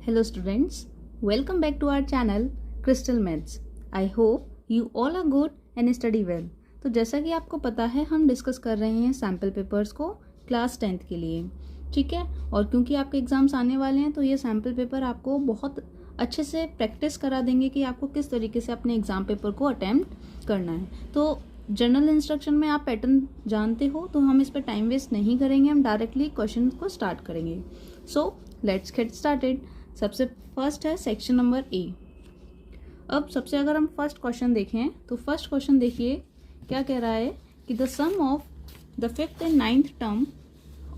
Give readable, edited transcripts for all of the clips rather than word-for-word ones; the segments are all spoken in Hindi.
Hello students, welcome back to our channel Crystal Maths. I hope you all are good and study well. तो जैसा कि आपको पता है हम डिस्कस कर रहे हैं सैम्पल पेपर्स को क्लास 10th के लिए, ठीक है। और क्योंकि आपके एग्जाम्स आने वाले हैं तो ये सैम्पल पेपर आपको बहुत अच्छे से प्रैक्टिस करा देंगे कि आपको किस तरीके से अपने एग्जाम पेपर को अटेम्प्ट करना है। तो जनरल इंस्ट्रक्शन में आप पैटर्न जानते हो, तो हम इस पर टाइम वेस्ट नहीं करेंगे, हम डायरेक्टली क्वेश्चन को स्टार्ट करेंगे। So let's get started. सबसे फर्स्ट है सेक्शन नंबर ए। अब सबसे अगर हम फर्स्ट क्वेश्चन देखें तो फर्स्ट क्वेश्चन देखिए क्या कह रहा है कि the sum of the fifth and ninth term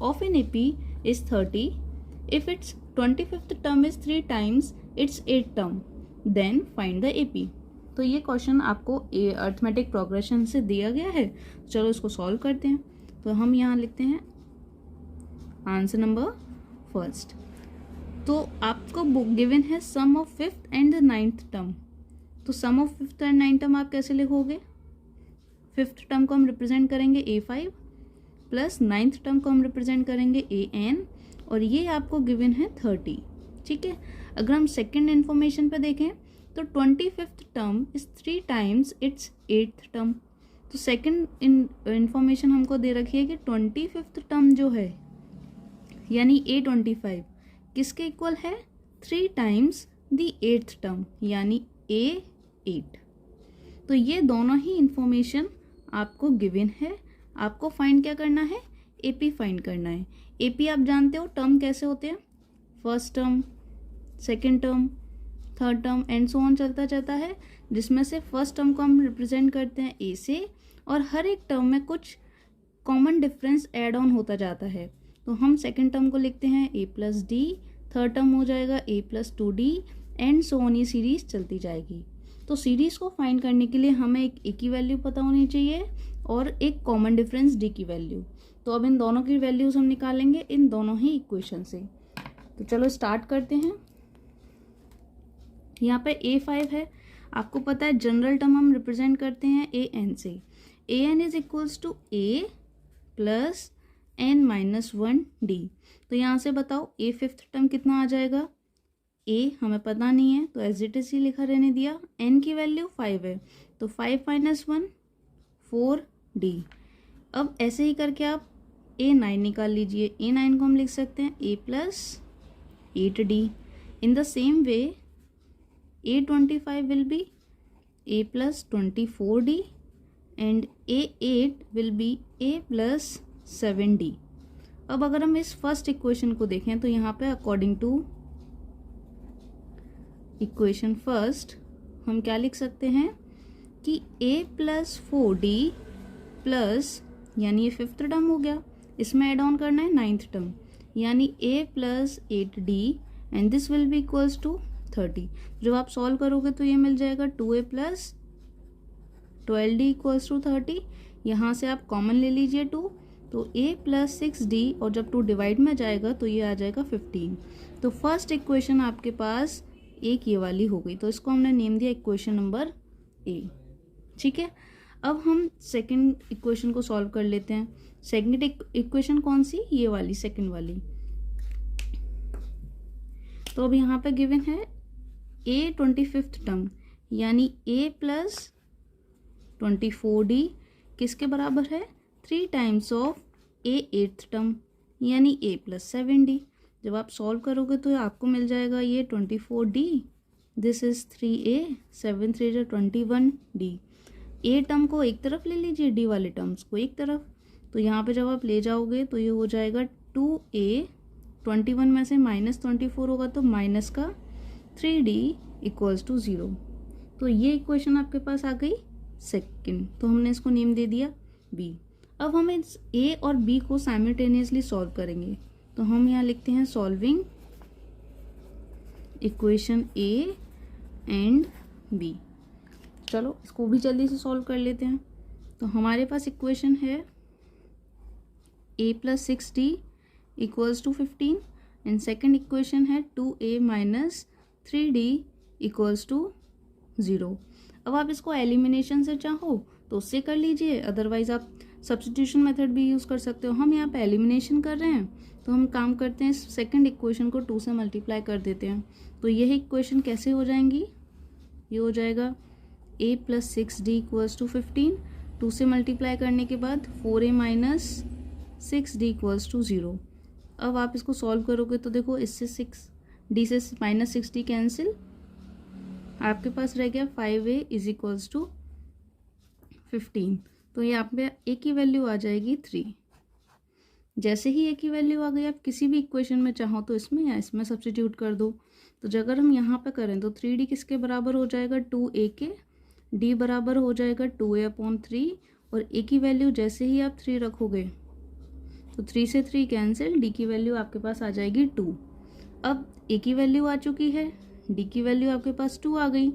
of an AP is 30 if it's 25th term is 3 times it's 8th term, then find the AP. तो ये क्वेश्चन आपको अर्थमेटिक प्रोग्रेशन से दिया गया है। चलो इसको सॉल्व करते हैं। तो हम यहाँ लिखते हैं आंसर नंबर फर्स्ट। तो आपको बुक गिवन है sum of fifth and ninth term. तो sum of fifth and ninth term आप कैसे लिखोगे? फिफ्थ टर्म को हम रिप्रेजेंट करेंगे A5 प्लस नाइन्थ टर्म को हम रिप्रेजेंट करेंगे AN, और ये आपको गिवन है 30, ठीक है। अगर हम सेकेंड इन्फॉर्मेशन पे देखें तो 25th term is 3 times it's 8th term. तो सेकेंड इन्फॉर्मेशन हमको दे रखी है कि 25th टर्म जो है यानी A25 किसके इक्वल है? 3 times द 8th टर्म यानी A8। तो ये दोनों ही इंफॉर्मेशन आपको गिवन है। आपको फाइंड क्या करना है? एपी फाइंड करना है। एपी आप जानते हो टर्म कैसे होते हैं, first term, second term, third term and so on चलता जाता है, जिसमें से फर्स्ट टर्म को हम रिप्रेजेंट करते हैं ए से, और हर एक टर्म में कुछ कॉमन डिफरेंस एड ऑन होता जाता है। तो हम सेकेंड टर्म को लिखते हैं a plus D, third term हो जाएगा a plus 2d and so on, ये सीरीज चलती जाएगी। तो सीरीज को फाइंड करने के लिए हमें एक a की वैल्यू पता होनी चाहिए और एक कॉमन डिफरेंस d की वैल्यू। तो अब इन दोनों की वैल्यूज हम निकालेंगे इन दोनों ही इक्वेशन से। तो चलो स्टार्ट करते हैं। यहाँ पे A5 है, आपको पता है जनरल टर्म हम रिप्रेजेंट करते हैं AN से। AN is equals to A plus n-1d। तो यहाँ से बताओ A फिफ्थ टर्म कितना आ जाएगा? A हमें पता नहीं है तो एज इट इज ही लिखा रहने दिया। n की वैल्यू 5 है तो 5 - 1 4d। अब ऐसे ही करके आप A9 निकाल लीजिए। A9 को हम लिख सकते हैं A plus 8d। In the same way A25 will be A plus 24d and A8 will be A plus 7d। अब अगर हम इस फर्स्ट इक्वेशन को देखें तो यहाँ पे अकॉर्डिंग टू इक्वेशन फर्स्ट हम क्या लिख सकते हैं कि A प्लस 4d प्लस, यानी ये फिफ्थ टर्म हो गया, इसमें एड ऑन करना है नाइन्थ टर्म यानी A plus 8d and this will be equals to 30। जब आप सॉल्व करोगे तो ये मिल जाएगा 2A plus 12d equals to 30। यहाँ से आप कॉमन ले लीजिए 2, तो A प्लस 6d और जब 2 डिवाइड में जाएगा तो ये आ जाएगा 15। तो फर्स्ट इक्वेशन आपके पास एक ये वाली हो गई, तो इसको हमने नेम दिया इक्वेशन नंबर A, ठीक है। अब हम सेकंड इक्वेशन को सॉल्व कर लेते हैं। सेकंड इक्वेशन कौन सी? ये वाली, सेकंड वाली। तो अब यहाँ पे गिवन है A 25th टर्म यानी A प्लस 24d किसके बराबर है? 3 times of A 8th term यानी A प्लस 7d। जब आप सॉल्व करोगे तो आपको मिल जाएगा ये 24d, this is 3A, 7 3 21d। A term को एक तरफ ले लीजिए, D वाले टर्म्स को एक तरफ। तो यहाँ पे जब आप ले जाओगे तो ये हो जाएगा 2A, 21 में से -24 होगा तो माइनस का 3D इक्वल्स टू 0। तो ये इक्वेशन आपके पास आ गई सेकेंड, तो हमने इसको नेम दे दिया B। अब हम इस A और B को साइमल्टेनियसली सॉल्व करेंगे। तो हम यहाँ लिखते हैं solving equation A and B। चलो इसको भी जल्दी से सॉल्व कर लेते हैं। तो हमारे पास इक्वेशन है A plus 6d equals to 15 and second equation है 2A minus 3d equals to 0। अब आप इसको एलिमिनेशन से चाहो तो उससे कर लीजिए, अदरवाइज आप सब्स्टिट्यूशन मेथड भी यूज़ कर सकते हो। हम यहाँ पे एलिमिनेशन कर रहे हैं तो हम काम करते हैं सेकंड इक्वेशन को 2 से मल्टीप्लाई कर देते हैं। तो यह इक्वेशन कैसे हो जाएंगी, ये हो जाएगा a + 6d = 15। 2 से मल्टीप्लाई करने के बाद 4a - 6d = 0। अब आप इसको सॉल्व करोगे तो देखो इससे 6d से -6d कैंसिल, आपके पास रह गया 5a = 15। तो यहाँ पे a की वैल्यू आ जाएगी 3। जैसे ही a की वैल्यू आ गई, आप किसी भी इक्वेशन में चाहो तो इसमें या इसमें सब्स्टिट्यूट कर दो। तो अगर हम यहाँ पे करें तो 3d किसके बराबर हो जाएगा, 2a के। d बराबर हो जाएगा 2a/3 और a की वैल्यू जैसे ही आप 3 रखोगे तो 3 से 3 कैंसिल, d की वैल्यू आपके पास आ जाएगी 2। अब a की वैल्यू आ चुकी है, d की वैल्यू आपके पास 2 आ गई।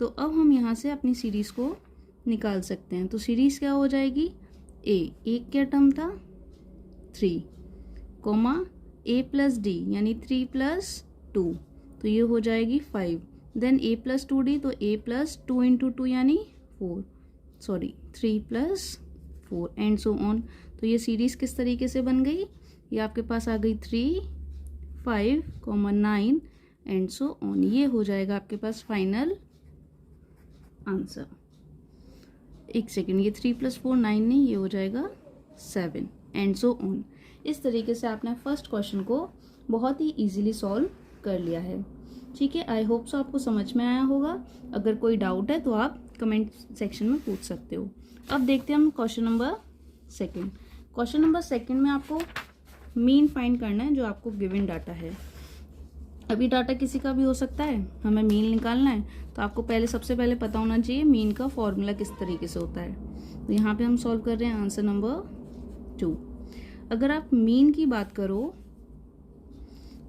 तो अब हम यहाँ से अपनी सीरीज़ को निकाल सकते हैं। तो सीरीज़ क्या हो जाएगी, एक क्या टर्म था 3, कोमा a + d यानी 3 + 2, तो ये हो जाएगी 5। देन a + 2d, तो a + 2 × 2 यानी 3 + 4 एंड सो ऑन। तो ये सीरीज़ किस तरीके से बन गई, ये आपके पास आ गई 3, 5, 9 एंड सो ऑन। ये हो जाएगा आपके पास फाइनल आंसर। एक सेकेंड, ये 3 + 4 9 नहीं, ये हो जाएगा 7 एंड सो ऑन। इस तरीके से आपने फर्स्ट क्वेश्चन को बहुत ही इजीली सॉल्व कर लिया है। ठीक है, आई होप सो आपको समझ में आया होगा। अगर कोई डाउट है तो आप कमेंट सेक्शन में पूछ सकते हो। अब देखते हैं हम क्वेश्चन नंबर 2। क्वेश्चन नंबर 2 में आपको मीन फाइंड करना है जो आपको गिवन डाटा है। अभी डाटा किसी का भी हो सकता है, हमें मीन निकालना है तो आपको सबसे पहले पता होना चाहिए मीन का फॉर्मूला किस तरीके से होता है। तो यहाँ पे हम सॉल्व कर रहे हैं आंसर नंबर 2। अगर आप मीन की बात करो,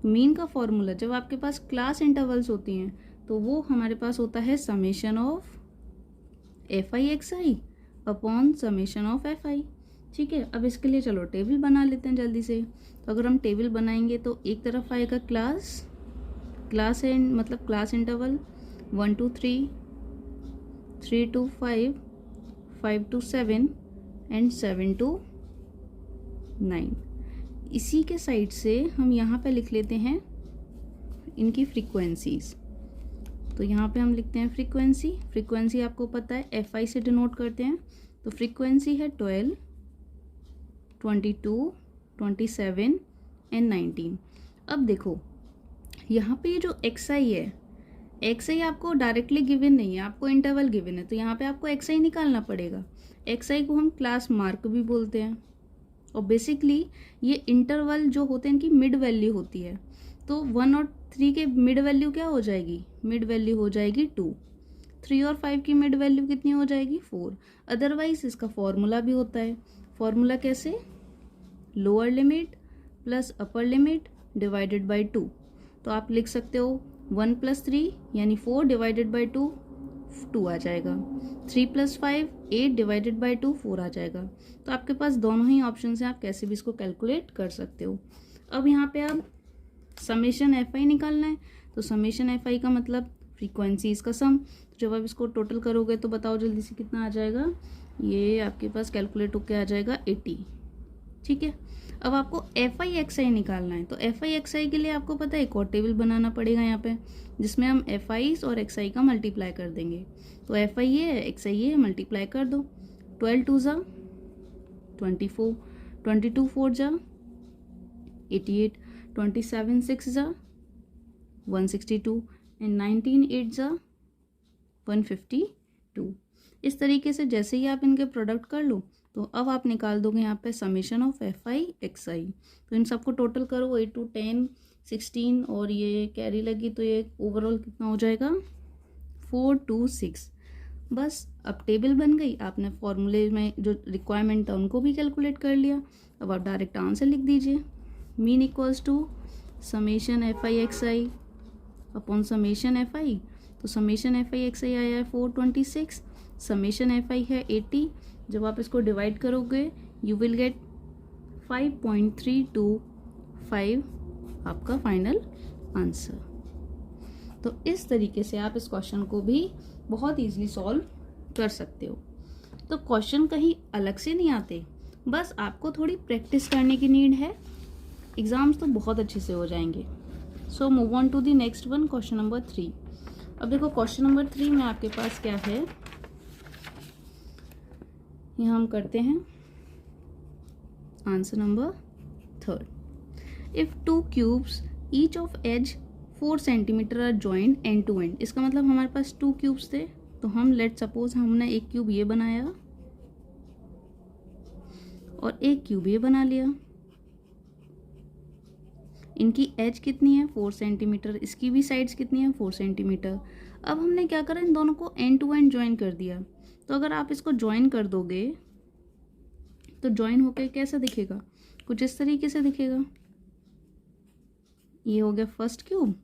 मीन का फॉर्मूला जब आपके पास क्लास इंटरवल्स होती हैं तो वो हमारे पास होता है summation of fi(xi) upon summation of fi। ठीक है, अब इसके लिए चलो टेबल बना लेते हैं जल्दी से। तो अगर हम टेबल बनाएंगे तो एक तरफ आएगा क्लास एंड मतलब class interval 1 to 3, 3 to 5, 5 to 7 and 7 to 9। इसी के साइड से हम यहाँ पे लिख लेते हैं इनकी फ्रीक्वेंसीज। तो यहाँ पे हम लिखते हैं फ्रीक्वेंसी आपको पता है fi से डिनोट करते हैं। तो फ्रीक्वेंसी है 12, 22, 27 एंड 19। अब देखो यहाँ पे ये जो xi है, xi आपको डायरेक्टली गिवन नहीं है, आपको इंटरवल गिवन है। तो यहाँ पे आपको xi निकालना पड़ेगा। xi को हम क्लास मार्क भी बोलते हैं और बेसिकली ये इंटरवल जो होते हैं इनकी मिड वैल्यू होती है। तो 1 और 3 के मिड वैल्यू क्या हो जाएगी, मिड वैल्यू हो जाएगी 2। 3 और 5 की मिड वैल्यू कितनी हो जाएगी 4। अदरवाइज इसका फॉर्मूला भी होता है। फॉर्मूला कैसे, lower limit plus upper limit divided by 2। तो आप लिख सकते हो 1 + 3 यानी 4 डिवाइडेड बाय 2 2 आ जाएगा। 3 + 5 8 डिवाइडेड बाय 2 4 आ जाएगा। तो आपके पास दोनों ही ऑप्शन हैं, आप कैसे भी इसको कैलकुलेट कर सकते हो। अब यहाँ पे आप समेशन fi निकालना है। तो समेशन fi का मतलब फ्रीक्वेंसी इसका सम। तो जब आप इसको टोटल करोगे तो बताओ जल्दी से कितना आ जाएगा, ये आपके पास कैलकुलेट होके आ जाएगा 80। ठीक है, अब आपको fi(xi) निकालना है। तो fi(xi) के लिए आपको पता है एक और टेबल बनाना पड़ेगा यहाँ पे, जिसमें हम fi's और xi का मल्टीप्लाई कर देंगे। तो fi ये है, xi ये है, मल्टीप्लाई कर दो। 12 2 जा 24, 22 4 जा 88, 27 6 जा 162 एंड 19 8 जा 152। इस तरीके से जैसे ही आप इनके प्रोडक्ट कर लो तो अब आप निकाल दोगे यहाँ पे समेशन ऑफ fi(xi). तो इन सबको टोटल करो 8 to 10 16 और ये कैरी लगी तो ये ओवरऑल कितना हो जाएगा 4 to 6। बस अब टेबल बन गई, आपने फॉर्मूले में जो रिक्वायरमेंट था उनको भी कैलकुलेट कर लिया। अब आप डायरेक्ट आंसर लिख दीजिए, mean equals to summation fi(xi) upon summation fi। तो समेशन fi(xi) आया है 426, समेशन fi है 80। जब आप इसको डिवाइड करोगे यू विल गेट 5.325 आपका फाइनल आंसर। तो इस तरीके से आप इस क्वेश्चन को भी बहुत इजीली सॉल्व कर सकते हो। तो क्वेश्चन कहीं अलग से नहीं आते, बस आपको थोड़ी प्रैक्टिस करने की नीड है, एग्ज़ाम्स तो बहुत अच्छे से हो जाएंगे। So move on to the next one, question number 3। अब देखो क्वेश्चन नंबर 3 में आपके पास क्या है, यहाँ हम करते हैं answer number 3। If 2 cubes each of edge 4 centimetre are joint end to end. इसका मतलब हमारे पास 2 क्यूब्स थे, तो हम लेट सपोज हमने एक क्यूब ये बनाया और एक क्यूब ये बना लिया। इनकी एज कितनी है 4 सेंटीमीटर, इसकी भी साइड्स कितनी है 4 सेंटीमीटर। अब हमने क्या करा, इन दोनों को एंड टू एंड ज्वाइन कर दिया। तो अगर आप इसको ज्वाइन कर दोगे तो ज्वाइन होकर कैसा दिखेगा, कुछ इस तरीके से दिखेगा। ये हो गया फर्स्ट क्यूब,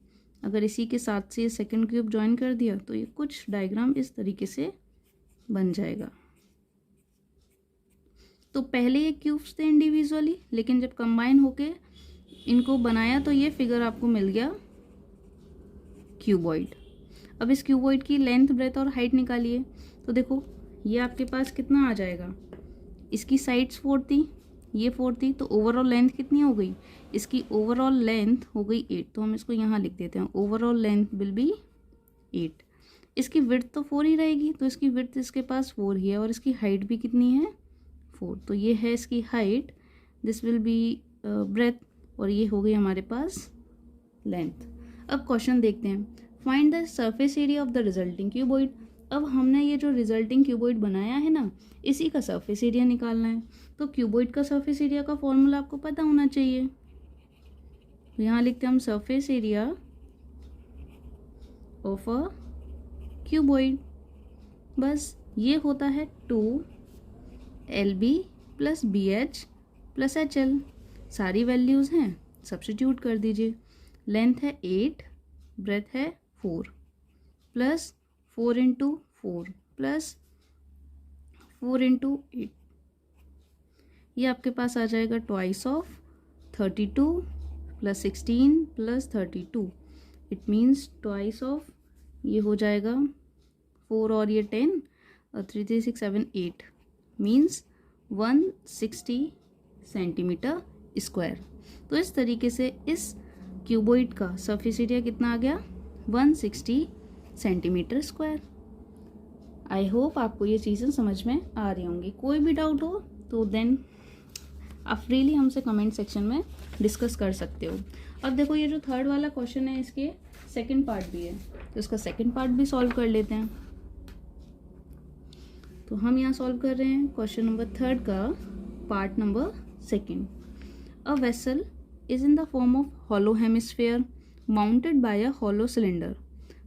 अगर इसी के साथ से सेकंड क्यूब ज्वाइन कर दिया तो ये कुछ डायग्राम इस तरीके से बन जाएगा। तो पहले ये क्यूब्स थे इंडिविजुअली, लेकिन जब कंबाइन होके इनको बनाया तो ये फिगर आपको मिल गया क्यूबॉइड। अब इस क्यूबॉइड की लेंथ, ब्रेथ और हाइट निकालिए। तो देखो ये आपके पास कितना आ जाएगा, इसकी साइड्स 4 थी, ये 4 थी, तो ओवरऑल लेंथ कितनी हो गई, इसकी ओवरऑल लेंथ हो गई 8। तो हम इसको यहाँ लिख देते हैं, ओवरऑल लेंथ विल बी 8। इसकी विड्थ तो 4 ही रहेगी, तो इसकी विड्थ इसके पास 4 ही है, और इसकी हाइट भी कितनी है 4। तो ये है इसकी height, this will be breadth, और ये हो गई हमारे पास लेंथ। अब क्वेश्चन देखते हैं, find the surface area of the resulting cuboid. अब हमने ये जो रिजल्टिंग क्यूबॉइड बनाया है ना, इसी का सरफेस एरिया निकालना है। तो क्यूबॉइड का सरफेस एरिया का फॉर्मूला आपको पता होना चाहिए। तो यहाँ लिखते हैं हम surface area of a cuboid, बस ये होता है 2LB + BH + HL। सारी वैल्यूज़ हैं, सब्स्टिट्यूट कर दीजिए। लेंथ है 8, ब्रेथ है 4, प्लस 4 × 4 प्लस 4 × 8, ये आपके पास आ जाएगा twice of 32 + 16 + 32। It means twice of, ये हो जाएगा 4 और ये 10 और 3 3 6 7 8 मीन्स 160 सेंटीमीटर स्क्वायर। तो इस तरीके से इस क्यूबॉइड का सरफेस एरिया कितना आ गया 160 सेंटीमीटर स्क्वायर। आई होप आपको ये चीज़ें समझ में आ रही होंगी। कोई भी डाउट हो तो देन आप फ्रीली हमसे कमेंट सेक्शन में डिस्कस कर सकते हो। अब देखो ये जो थर्ड वाला क्वेश्चन है, इसके सेकंड पार्ट भी है, तो इसका सेकंड पार्ट भी सॉल्व कर लेते हैं। तो हम यहाँ सॉल्व कर रहे हैं क्वेश्चन नंबर 3 का part number 2। A vessel is in the form of hollow hemisphere mounted by a hollow cylinder.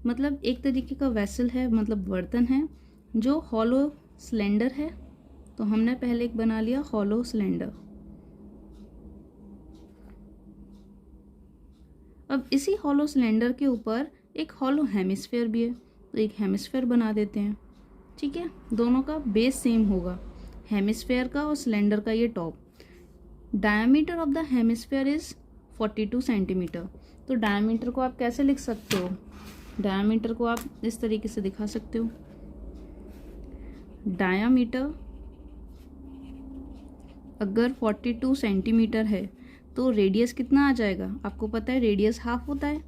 मतलब एक तरीके का वेसल है, मतलब बर्तन है जो हॉलो सिलेंडर है। तो हमने पहले एक बना लिया हॉलो सिलेंडर। अब इसी हॉलो सिलेंडर के ऊपर एक हॉलो हेमिस्फेयर भी है, तो एक हेमिस्फेयर बना देते हैं। ठीक है, दोनों का बेस सेम होगा, हेमिस्फेयर का और सिलेंडर का ये top. Diameter of the hemisphere is 42 centimetre. तो डायमीटर को आप कैसे लिख सकते हो, डायमीटर को आप इस तरीके से दिखा सकते हो। डायमीटर अगर 42 सेंटीमीटर है तो रेडियस कितना आ जाएगा, आपको पता है रेडियस हाफ होता है,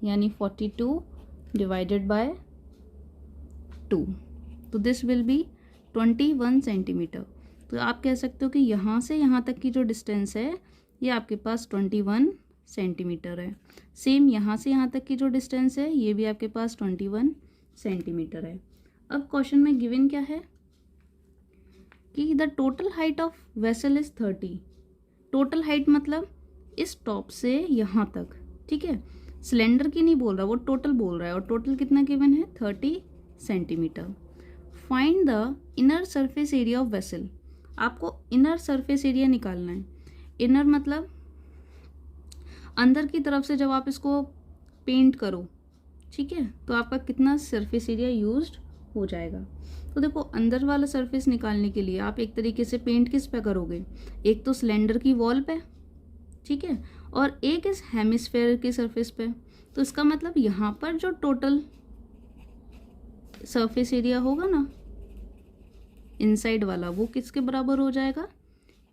यानी 42 डिवाइडेड बाय 2, तो दिस विल बी 21 सेंटीमीटर। तो आप कह सकते हो कि यहाँ से यहाँ तक की जो डिस्टेंस है ये आपके पास 21 सेंटीमीटर है। सेम यहाँ से यहाँ तक की जो डिस्टेंस है ये भी आपके पास 21 सेंटीमीटर है। अब क्वेश्चन में गिवन क्या है कि the total height of vessel is 30। Total height मतलब इस टॉप से यहाँ तक, ठीक है, सिलेंडर की नहीं बोल रहा, वो टोटल बोल रहा है, और टोटल कितना गिवन है 30 centimetre. Find the inner surface area of vessel. आपको इनर सरफेस एरिया निकालना है। इनर मतलब अंदर की तरफ से जब आप इसको पेंट करो, ठीक है, तो आपका कितना सरफेस एरिया यूज्ड हो जाएगा। तो देखो अंदर वाला सरफेस निकालने के लिए आप एक तरीके से पेंट किस पे करोगे, एक तो सिलेंडर की वॉल पे, ठीक है, और एक इस हेमिस्फेयर के सरफेस पे। तो इसका मतलब यहाँ पर जो टोटल सरफेस एरिया होगा ना इनसाइड वाला वो किसके बराबर हो जाएगा,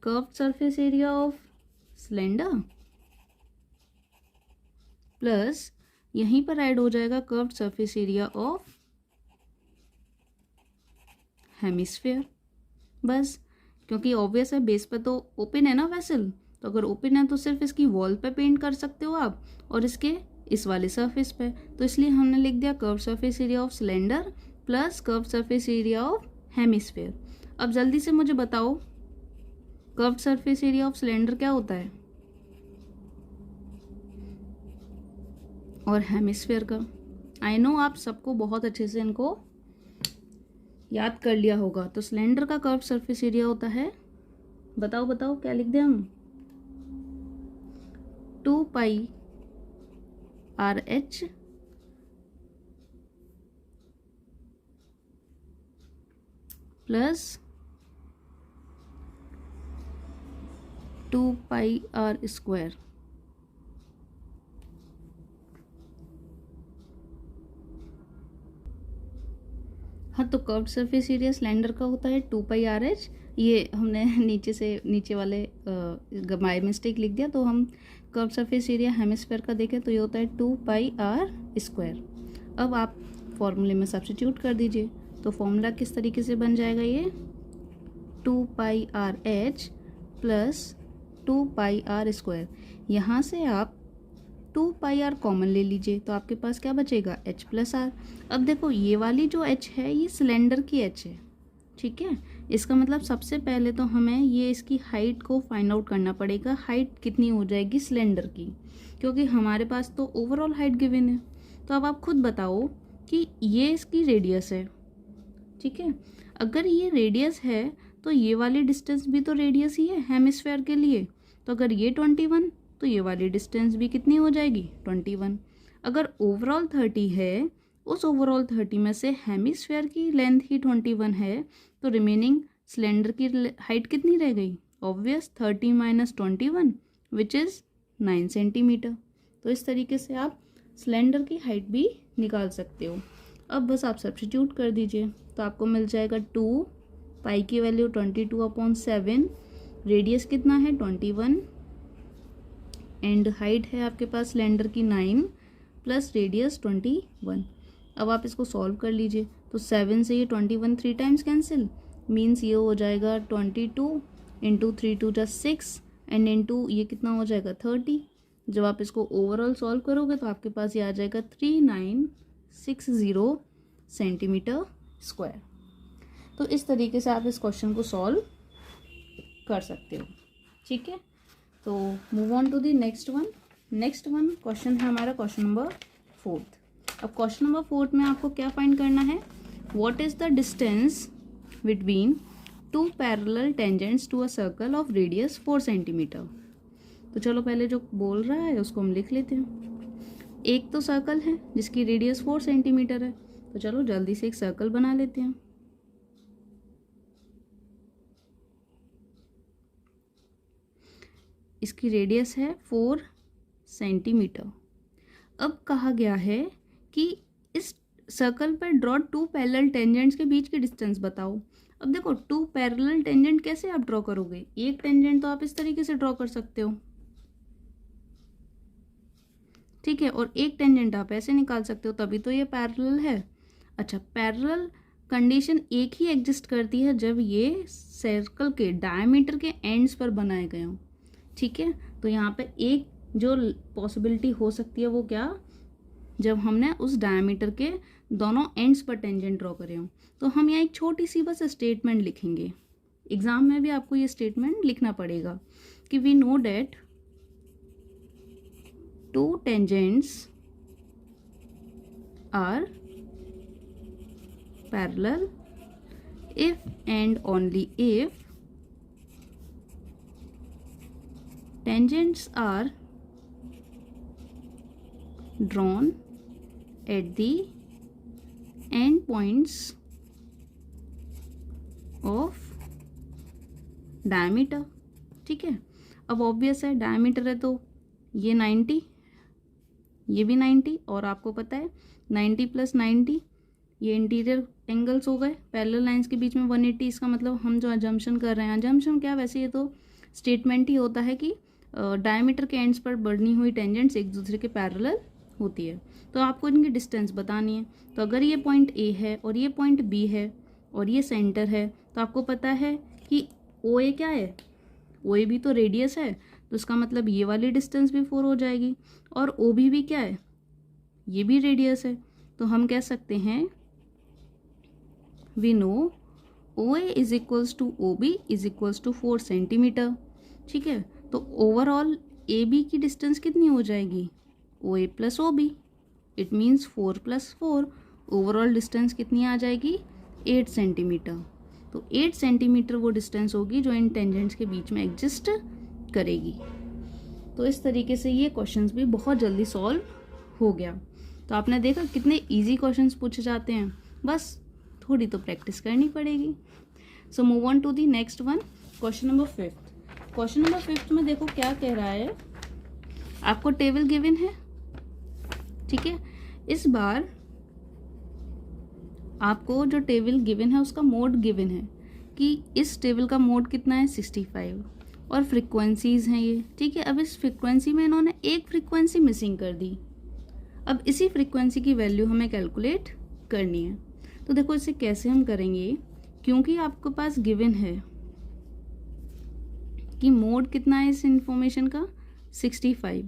curved surface area of cylinder plus यहीं पर ऐड हो जाएगा curved surface area of hemisphere. बस, क्योंकि ऑब्वियस है बेस पे तो ओपन है ना वेसल, तो अगर ओपन है तो सिर्फ इसकी वॉल पे पेंट कर सकते हो आप और इसके इस वाले सरफेस पे, तो इसलिए हमने लिख दिया curve surface area of cylinder plus curve surface area of hemisphere. अब जल्दी से मुझे बताओ curve surface area of cylinder क्या होता है और हेमिस्फेयर का। आई नो आप सबको बहुत अच्छे से इनको याद कर लिया होगा। तो सिलेंडर का कर्व सरफेस एरिया होता है, बताओ बताओ क्या लिख दें हम, 2πRH प्लस 2πr²। हाँ, तो कर्व्ड सरफेस एरिया सिलेंडर का होता है 2πRH। ये हमने नीचे वाले बाय मिस्टेक लिख दिया, तो हम कर्व्ड सरफेस एरिया हेमिस्फेयर का देखें तो ये होता है 2πr²। अब आप फॉर्मूले में सब्स्टिट्यूट कर दीजिए, तो फॉर्मूला किस तरीके से बन जाएगा, ये 2πRH प्लस 2πr²। यहाँ से आप 2πr कॉमन ले लीजिए, तो आपके पास क्या बचेगा, h प्लस आर। अब देखो ये वाली जो h है ये सिलेंडर की h है, ठीक है। इसका मतलब सबसे पहले तो हमें ये इसकी हाइट को फाइंड आउट करना पड़ेगा, हाइट कितनी हो जाएगी सिलेंडर की, क्योंकि हमारे पास तो ओवरऑल हाइट गिवन है। तो अब आप खुद बताओ कि ये इसकी रेडियस है, ठीक है। अगर ये रेडियस है तो ये वाली डिस्टेंस भी तो रेडियस ही है हेमिस्फेयर के लिए, तो अगर ये 21 तो ये वाली डिस्टेंस भी कितनी हो जाएगी, 21। अगर ओवरऑल 30 है, उस ओवरऑल 30 में से हेमिस्फेयर की लेंथ ही 21 है, तो रिमेनिंग सिलेंडर की हाइट कितनी रह गई, ऑब्वियस 30 - 21 विच इज़ 9 सेंटीमीटर। तो इस तरीके से आप सिलेंडर की हाइट भी निकाल सकते हो। अब बस आप सब्स्टिट्यूट कर दीजिए, तो आपको मिल जाएगा 2 पाई की वैल्यू 22/7, रेडियस कितना है 21 एंड हाइट है आपके पास सिलेंडर की 9 प्लस रेडियस 21। अब आप इसको सॉल्व कर लीजिए, तो 7 से ये 21 3 टाइम्स कैंसिल, मीन्स ये हो जाएगा 22 इंटू 3 2 + 6 एंड इंटू ये कितना हो जाएगा 30। जब आप इसको ओवरऑल सॉल्व करोगे तो आपके पास ये आ जाएगा 3960 सेंटीमीटर स्क्वायर। तो इस तरीके से आप इस क्वेश्चन को सॉल्व कर सकते हो, ठीक है। तो move on to the next one question है हमारा क्वेश्चन नंबर 4। अब क्वेश्चन नंबर 4 में आपको क्या फाइंड करना है, what is the distance between 2 parallel tangents to a circle of radius 4 centimetre. तो चलो पहले जो बोल रहा है उसको हम लिख लेते हैं। एक तो सर्कल है जिसकी रेडियस 4 सेंटीमीटर है, तो चलो जल्दी से एक सर्कल बना लेते हैं। इसकी रेडियस है 4 सेंटीमीटर। अब कहा गया है कि इस सर्कल पर ड्रॉ 2 पैरेलल टेंजेंट्स के बीच की डिस्टेंस बताओ। अब देखो 2 पैरेलल टेंजेंट कैसे आप ड्रॉ करोगे, एक टेंजेंट तो आप इस तरीके से ड्रॉ कर सकते हो, ठीक है, और एक टेंजेंट आप ऐसे निकाल सकते हो, तभी तो ये पैरेलल है। अच्छा, पैरेलल कंडीशन एक ही एग्जिस्ट करती है जब ये सर्कल के डायमीटर के एंड्स पर बनाए गए हों, ठीक है। तो यहाँ पे एक जो पॉसिबिलिटी हो सकती है वो क्या, जब हमने उस डायमीटर के दोनों एंड्स पर टेंजेंट ड्रॉ करे हों। तो हम यहाँ एक छोटी सी बस स्टेटमेंट लिखेंगे, एग्जाम में भी आपको ये स्टेटमेंट लिखना पड़ेगा कि we know that 2 tangents are parallel if and only if tangents are drawn at the end points of diameter, ठीक है। अब ऑब्वियस है डायमीटर है तो ये 90, ये भी 90, और आपको पता है 90 + 90 ये इंटीरियर एंगल्स हो गए पैरेलल लाइंस के बीच में 180। इसका मतलब हम जो अजम्पशन कर रहे हैं, अजम्पशन क्या, वैसे ये तो स्टेटमेंट ही होता है कि डायमीटर के एंड्स पर बनी हुई टेंजेंट्स एक दूसरे के पैरेलल होती है। तो आपको इनकी डिस्टेंस बतानी है। तो अगर ये पॉइंट ए है और ये पॉइंट बी है और ये सेंटर है, तो आपको पता है कि ओ ए क्या है, ओ ए भी तो रेडियस है, तो इसका मतलब ये वाली डिस्टेंस भी 4 हो जाएगी। और ओ भी क्या है, ये भी रेडियस है। तो हम कह सकते हैं we know O A is equals to O B is equals to 4 centimetre. ठीक है, तो ओवरऑल ए बी की डिस्टेंस कितनी हो जाएगी, O A plus O B, it means 4 + 4, overall distance कितनी आ जाएगी, 8 सेंटीमीटर। तो 8 सेंटीमीटर वो डिस्टेंस होगी जो इन टेंजेंट्स के बीच में एग्जिस्ट करेगी। तो इस तरीके से ये क्वेश्चंस भी बहुत जल्दी सॉल्व हो गया। तो आपने देखा कितने इजी क्वेश्चंस पूछे जाते हैं, बस थोड़ी तो प्रैक्टिस करनी पड़ेगी। So move on to the next one, question number 5। Question number 5 में देखो क्या कह रहा है, आपको टेबल गिवन है। ठीक है, इस बार आपको जो टेबल गिवन है उसका मोड गिवन है कि इस टेबल का मोड कितना है 65 और फ्रीक्वेंसीज हैं ये। ठीक है, अब इस फ्रीक्वेंसी में इन्होंने एक फ्रीक्वेंसी मिसिंग कर दी। अब इसी फ्रीक्वेंसी की वैल्यू हमें कैलकुलेट करनी है। तो देखो इसे कैसे हम करेंगे, क्योंकि आपके पास गिवन है कि मोड कितना है इस इंफॉर्मेशन का 65।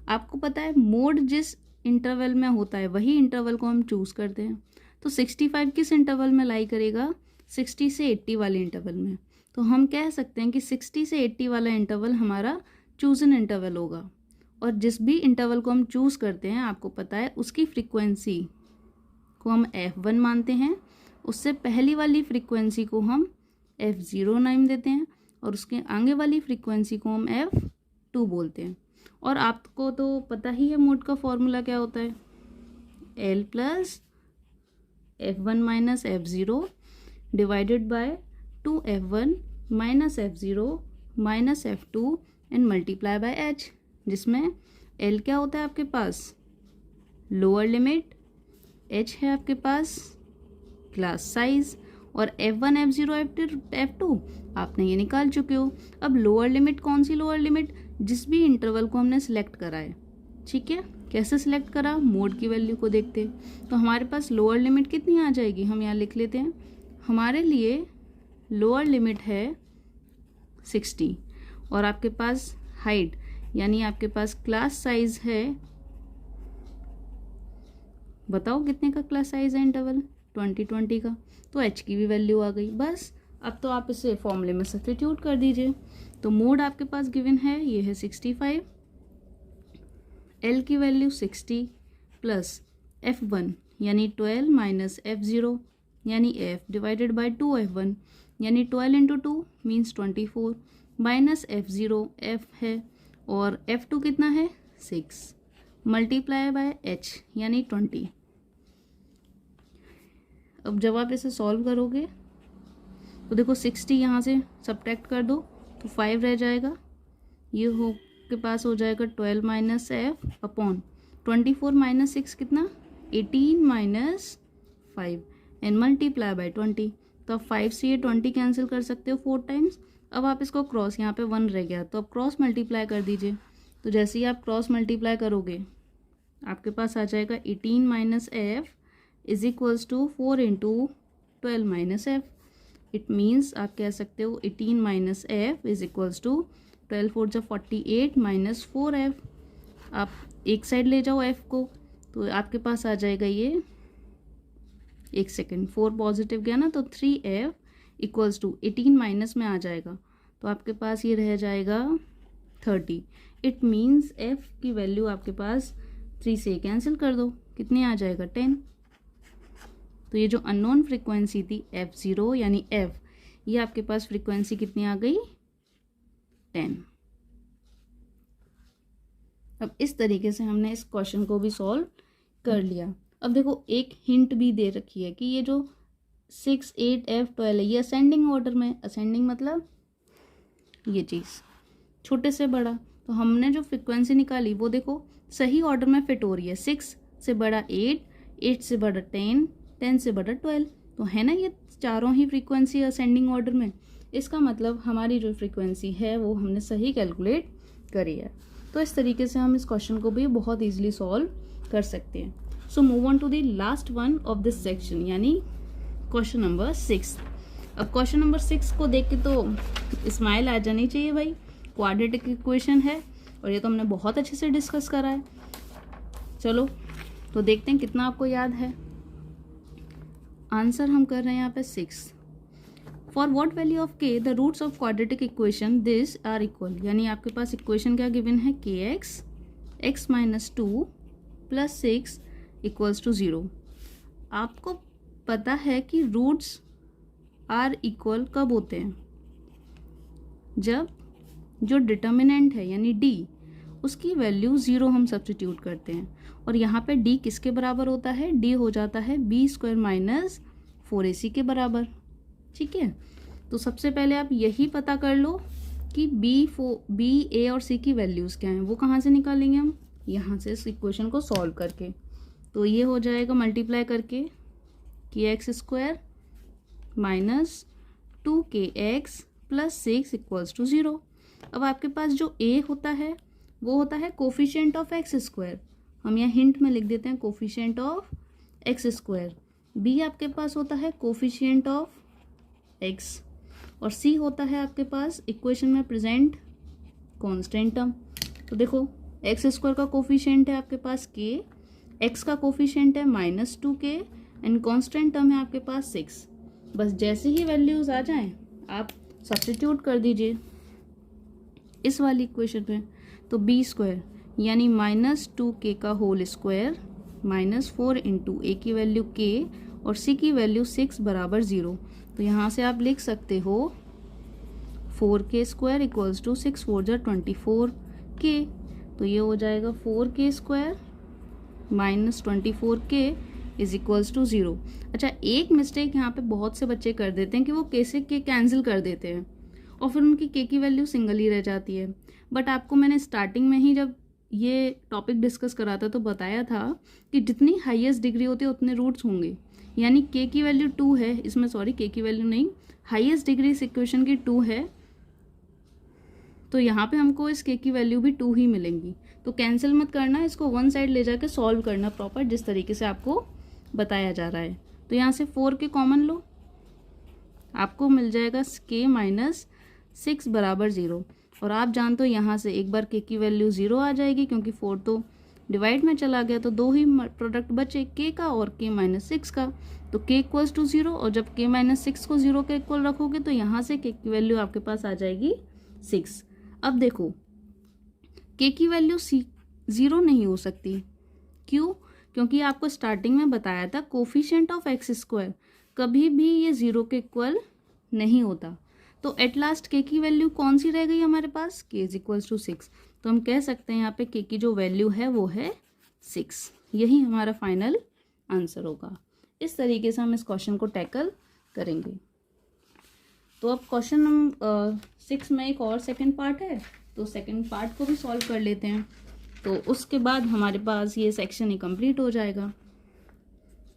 आपको पता है मोड जिस इंटरवल में होता है वही इंटरवल को हम चूज करते हैं। तो 65 किस इंटरवल में लाई करेगा, 60 से 80 वाले इंटरवल में। तो हम कह सकते हैं कि 60 से 80 वाला इंटरवल हमारा चूजन इंटरवल होगा। और जिस भी इंटरवल को हम चूज करते हैं आपको पता है उसकी फ्रीक्वेंसी को हम F1 मानते हैं, उससे पहली वाली फ्रीक्वेंसी को हम F0 नाम देते हैं और उसके आगे वाली फ्रीक्वेंसी को हम F2 बोलते हैं। और आपको तो पता ही है मोड का फॉर्मूला क्या होता है, L + F1 - F0 divided by 2F1 - F0 - F2 and multiply by H, जिसमें L क्या होता है आपके पास, लोअर लिमिट, H है आपके पास क्लास साइज, और F1 F0 F2 आपने ये निकाल चुके हो। अब लोअर लिमिट कौन सी लोअर लिमिट, जिस भी इंटरवल को हमने सिलेक्ट करा है। ठीक है, कैसे सिलेक्ट करा, मोड की वैल्यू को देखते। तो हमारे पास लोअर लिमिट कितनी आ जाएगी, हम यहाँ लिख लेते हैं। हमारे लिए लोअर लिमिट है 60 और आपके पास हाइट यानी आपके पास क्लास साइज है, बताओ कितने का क्लास साइज है इंटरवल, 20 का। तो H की भी वैल्यू आ गई। बस अब तो आप इसे फॉर्मूले में सब्स्टिट्यूट कर दीजिए। तो मोड आपके पास गिवन है, ये है 65, L की वैल्यू 60 प्लस F1 यानी 12 - F0 यानी F डिवाइडेड बाय 2F1 यानी 12 × 2 मीन्स 24 माइनस F0 F है और F2 कितना है 6 मल्टीप्लाई बाय H यानी 20। अब जब आप इसे सॉल्व करोगे तो देखो 60 यहाँ से सब्ट्रैक्ट कर दो तो 5 रह जाएगा, ये हो के पास हो जाएगा 12 - F अपॉन 24 - 6 कितना 18 - 5 एंड मल्टीप्लाई बाय 20। तो आप 5 से ये 20 कैंसिल कर सकते हो 4 टाइम्स। अब आप इसको क्रॉस, यहाँ पे 1 रह गया तो अब क्रॉस मल्टीप्लाई कर दीजिए। तो जैसे ही आप क्रॉस मल्टीप्लाई करोगे आपके पास आ जाएगा 18 - F is equals to 4 × 12 - F। It means आप कह सकते हो 18 - F is equals to 12 4 × 48 - 4F। आप एक साइड ले जाओ F को तो आपके पास आ जाएगा ये, एक सेकेंड, 4 पॉजिटिव गया ना तो 3F इक्वल्स टू 18 माइनस में आ जाएगा तो आपके पास ये रह जाएगा 30। इट मीन्स F की वैल्यू आपके पास 3 से कैंसिल कर दो, कितने आ जाएगा 10। तो ये जो अननोन फ्रीक्वेंसी थी F0 यानी F, ये आपके पास फ्रीक्वेंसी कितनी आ गई 10। अब इस तरीके से हमने इस क्वेश्चन को भी सॉल्व कर लिया। अब देखो एक हिंट भी दे रखी है कि ये जो 6 8 F 12 है ये असेंडिंग ऑर्डर में, असेंडिंग मतलब ये चीज़ छोटे से बड़ा। तो हमने जो फ्रीक्वेंसी निकाली वो देखो सही ऑर्डर में फिट हो रही है, 6 से बड़ा 8, 8 से बड़ा 10, 10 से बटा 12, तो है ना ये चारों ही फ्रीक्वेंसी असेंडिंग ऑर्डर में। इसका मतलब हमारी जो फ्रीक्वेंसी है वो हमने सही कैलकुलेट करी है। तो इस तरीके से हम इस क्वेश्चन को भी बहुत ईजिली सॉल्व कर सकते हैं। So move on to the last one of this section, यानी क्वेश्चन नंबर 6। अब क्वेश्चन नंबर 6 को देख के तो स्माइल आ जानी चाहिए भाई। क्वाड्रेटिक इक्वेशन है और ये तो हमने बहुत अच्छे से डिस्कस करा है। चलो तो देखते हैं कितना आपको याद है। आंसर हम कर रहे हैं यहाँ पे 6। For what value of k the roots of quadratic equation this are equal, यानी आपके पास इक्वेशन क्या गिवन है, k x x minus 2 plus 6 equals to 0। आपको पता है कि रूट्स आर इक्वल कब होते हैं, जब जो डिटर्मिनेंट है यानी डी उसकी वैल्यू 0 हम सब्स्टिट्यूट करते हैं। और यहाँ पे डी किसके बराबर होता है, डी हो जाता है बी स्क्वायर माइनस 4ac के बराबर। ठीक है, तो सबसे पहले आप यही पता कर लो कि बी ए और सी की वैल्यूज़ क्या हैं। वो कहाँ से निकालेंगे हम, यहाँ से इस इक्वेशन को सॉल्व करके। तो ये हो जाएगा मल्टीप्लाई करके k x square minus 2kx plus 6 equals to 0। अब आपके पास जो a होता है वो होता है कोफिशिएंट ऑफ एक्स स्क्वायर, हम यहाँ हिंट में लिख देते हैं coefficient of x square. b आपके पास होता है कोफिशिएंट ऑफ x और c होता है आपके पास इक्वेशन में प्रेजेंट कांस्टेंट टर्म। तो देखो एक्स स्क्वायर का कोफिशिएंट है आपके पास k, x का कोफिशिएंट है -2k एंड कांस्टेंट टर्म है आपके पास 6। बस जैसे ही वैल्यूज आ जाएं आप सब्स्टिट्यूट कर दीजिए इस वाली इक्वेशन में। तो बी स्क्वायर यानी -2k का होल स्क्वायर -4 इंटू ए की वैल्यू k और c की वैल्यू 6 बराबर 0। तो यहाँ से आप लिख सकते हो 4k स्क्वायर इक्वल्स टू 6 4 जा 24k। तो ये हो जाएगा 4k square minus 24k is equals to 0। अच्छा, एक मिस्टेक यहाँ पे बहुत से बच्चे कर देते हैं कि वो k से k कैंसिल कर देते हैं और फिर उनकी k की वैल्यू सिंगल ही रह जाती है। बट आपको मैंने स्टार्टिंग में ही जब ये टॉपिक डिस्कस करा था तो बताया था कि जितनी हाईएस्ट डिग्री होती है उतने रूट्स होंगे। यानी k की वैल्यू 2 है इसमें, सॉरी k की वैल्यू नहीं, हाईएस्ट डिग्री इस इक्वेशन की 2 है, तो यहाँ पे हमको इस k की वैल्यू भी 2 ही मिलेंगी। तो कैंसिल मत करना, इसको वन साइड ले जाके सॉल्व करना प्रॉपर जिस तरीके से आपको बताया जा रहा है। तो यहाँ से 4k कॉमन लो, आपको मिल जाएगा k माइनस 6 बराबर 0। और आप जानते हो यहाँ से एक बार k की वैल्यू 0 आ जाएगी क्योंकि 4 तो डिवाइड में चला गया, तो 2 ही प्रोडक्ट बचे k का और k माइनस 6 का। तो k इक्वल्स टू 0 और जब k माइनस 6 को 0 के इक्वल रखोगे तो यहाँ से k की वैल्यू आपके पास आ जाएगी 6। अब देखो k की वैल्यू 0 नहीं हो सकती, क्यों? क्योंकि आपको स्टार्टिंग में बताया था कोफिशिएंट ऑफ एक्स स्क्वायर कभी भी ये 0 के इक्वल नहीं होता। तो एट लास्ट k की वैल्यू कौन सी रह गई हमारे पास, k इज इक्वल्स टू 6। तो हम कह सकते हैं यहाँ पे k की जो वैल्यू है वो है 6। यही हमारा फाइनल आंसर होगा। इस तरीके से हम इस क्वेश्चन को टैकल करेंगे। तो अब क्वेश्चन नंबर 6 में एक और सेकंड पार्ट है, तो सेकंड पार्ट को भी सॉल्व कर लेते हैं। तो उसके बाद हमारे पास ये सेक्शन ही कंप्लीट हो जाएगा।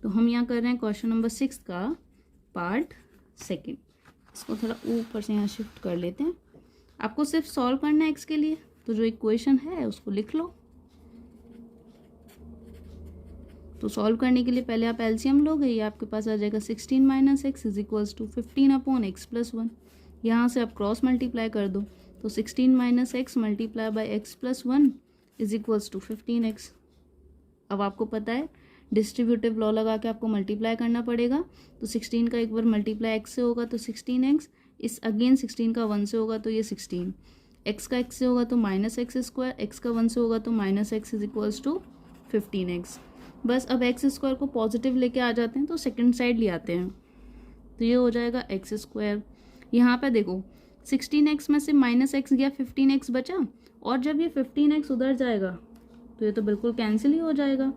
तो हम यहाँ कर रहे हैं क्वेश्चन नंबर 6 का पार्ट सेकंड। इसको थोड़ा ऊपर से यहाँ शिफ्ट कर लेते हैं। आपको सिर्फ सॉल्व करना है x के लिए, तो जो इक्वेशन है उसको लिख लो। तो सॉल्व करने के लिए पहले आप एलसीएम लोगे, ये आपके पास आ जाएगा 16 minus x is equals to 15 upon x plus 1। यहाँ से आप क्रॉस मल्टीप्लाई कर दो, तो 16 minus x multiply by x plus 1 is equals to 15x। अब आपको पता है डिस्ट्रीब्यूटिव लॉ लगा के आपको मल्टीप्लाई करना पड़ेगा। तो 16 का एक बार मल्टीप्लाई x से होगा तो 16x, इस अगेन 16 का 1 से होगा तो ये 16, x का x से होगा तो माइनस एक्स स्क्वायर, x का 1 से होगा तो minus x is equals to 15x। बस अब एक्स स्क्वायर को पॉजिटिव लेके आ जाते हैं तो सेकंड साइड ले आते हैं, तो ये हो जाएगा एक्स स्क्वायर। यहाँ पे देखो 16x में से माइनस एक्स गया, 15x बचा, और जब ये 15x उधर जाएगा तो ये तो बिल्कुल कैंसिल ही हो जाएगा,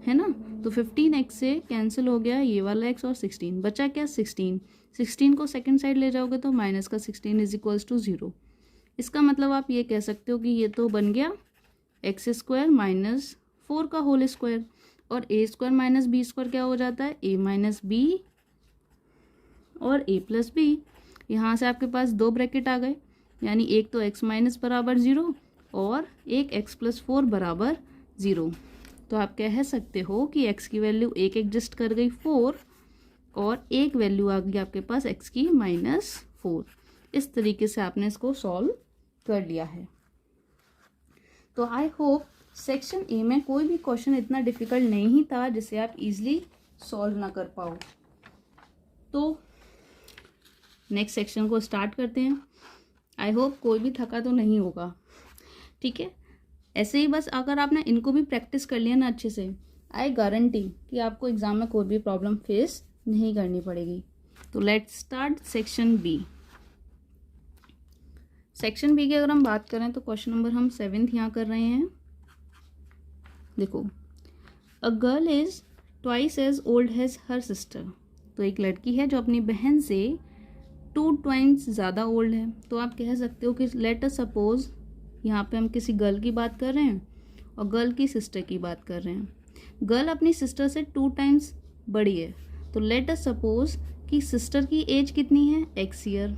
है ना। तो 15x से कैंसिल हो गया ये वाला x और 16 बचा क्या 16। 16 को सेकंड साइड ले जाओगे तो माइनस का 16 इज इक्वल्स टू 0। इसका मतलब आप ये कह सकते हो कि ये तो बन गया एक्स स्क्वायर माइनस 4 का होल स्क्वायर। और ए स्क्वायर माइनस बी स्क्वायर क्या हो जाता है, ए माइनस बी और ए प्लस बी। यहाँ से आपके पास दो ब्रैकेट आ गए, यानी एक तो x माइनस बराबर 0 और एक x प्लस 4 बराबर 0। तो आप कह सकते हो कि x की वैल्यू एक एडजस्ट कर गई 4 और एक वैल्यू आ गई आपके पास x की -4। इस तरीके से आपने इसको सॉल्व कर लिया है। तो आई होप सेक्शन ए में कोई भी क्वेश्चन इतना डिफिकल्ट नहीं था जिसे आप इजीली सॉल्व ना कर पाओ। तो नेक्स्ट सेक्शन को स्टार्ट करते हैं। आई होप कोई भी थका तो नहीं होगा, ठीक है। ऐसे ही बस अगर आपने इनको भी प्रैक्टिस कर लिया ना अच्छे से, आई गारंटी कि आपको एग्जाम में कोई भी प्रॉब्लम फेस नहीं करनी पड़ेगी। तो let's start section B. Section B की अगर हम बात करें तो क्वेश्चन नंबर हम 7th यहाँ कर रहे हैं। देखो, a girl is twice as old as her sister. तो एक लड़की है जो अपनी बहन से 2 टाइम्स ज़्यादा ओल्ड है। तो आप कह सकते हो कि लेट अस सपोज, यहाँ पे हम किसी गर्ल की बात कर रहे हैं और गर्ल की सिस्टर की बात कर रहे हैं। गर्ल अपनी सिस्टर से 2 टाइम्स बड़ी है, तो लेट अस सपोज कि सिस्टर की एज कितनी है, x ईयर।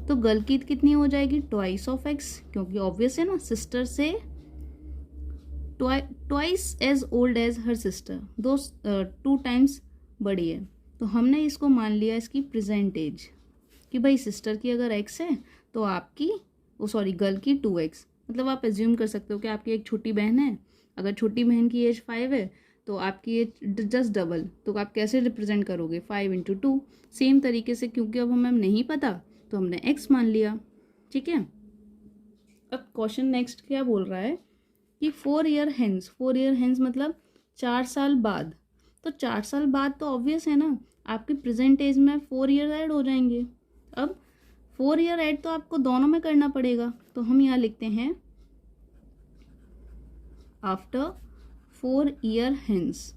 तो गर्ल की कितनी हो जाएगी, ट्वाइस ऑफ x, क्योंकि ऑब्वियस है ना, सिस्टर से twice as old as her sister, 2 times बड़ी है। तो हमने इसको मान लिया इसकी प्रेजेंट एज कि भाई सिस्टर की अगर x है तो आपकी गर्ल की 2x। मतलब आप एज्यूम कर सकते हो कि आपकी एक छोटी बहन है, अगर छोटी बहन की एज 5 है तो आपकी एज जस्ट डबल। तो आप कैसे रिप्रेजेंट करोगे, 5 × 2। सेम तरीके से, क्योंकि अब हमें नहीं पता तो हमने x मान लिया, ठीक है। अब क्वेश्चन नेक्स्ट क्या बोल रहा है कि 4 ईयर हेंस मतलब 4 साल बाद। तो 4 साल बाद तो ऑब्वियस है ना, आपकी प्रेजेंट एज में 4 ईयर ऐड हो जाएंगे। अब 4 ईयर ऐड तो आपको दोनों में करना पड़ेगा, तो हम यहाँ लिखते हैं आफ्टर 4 ईयर हेंस।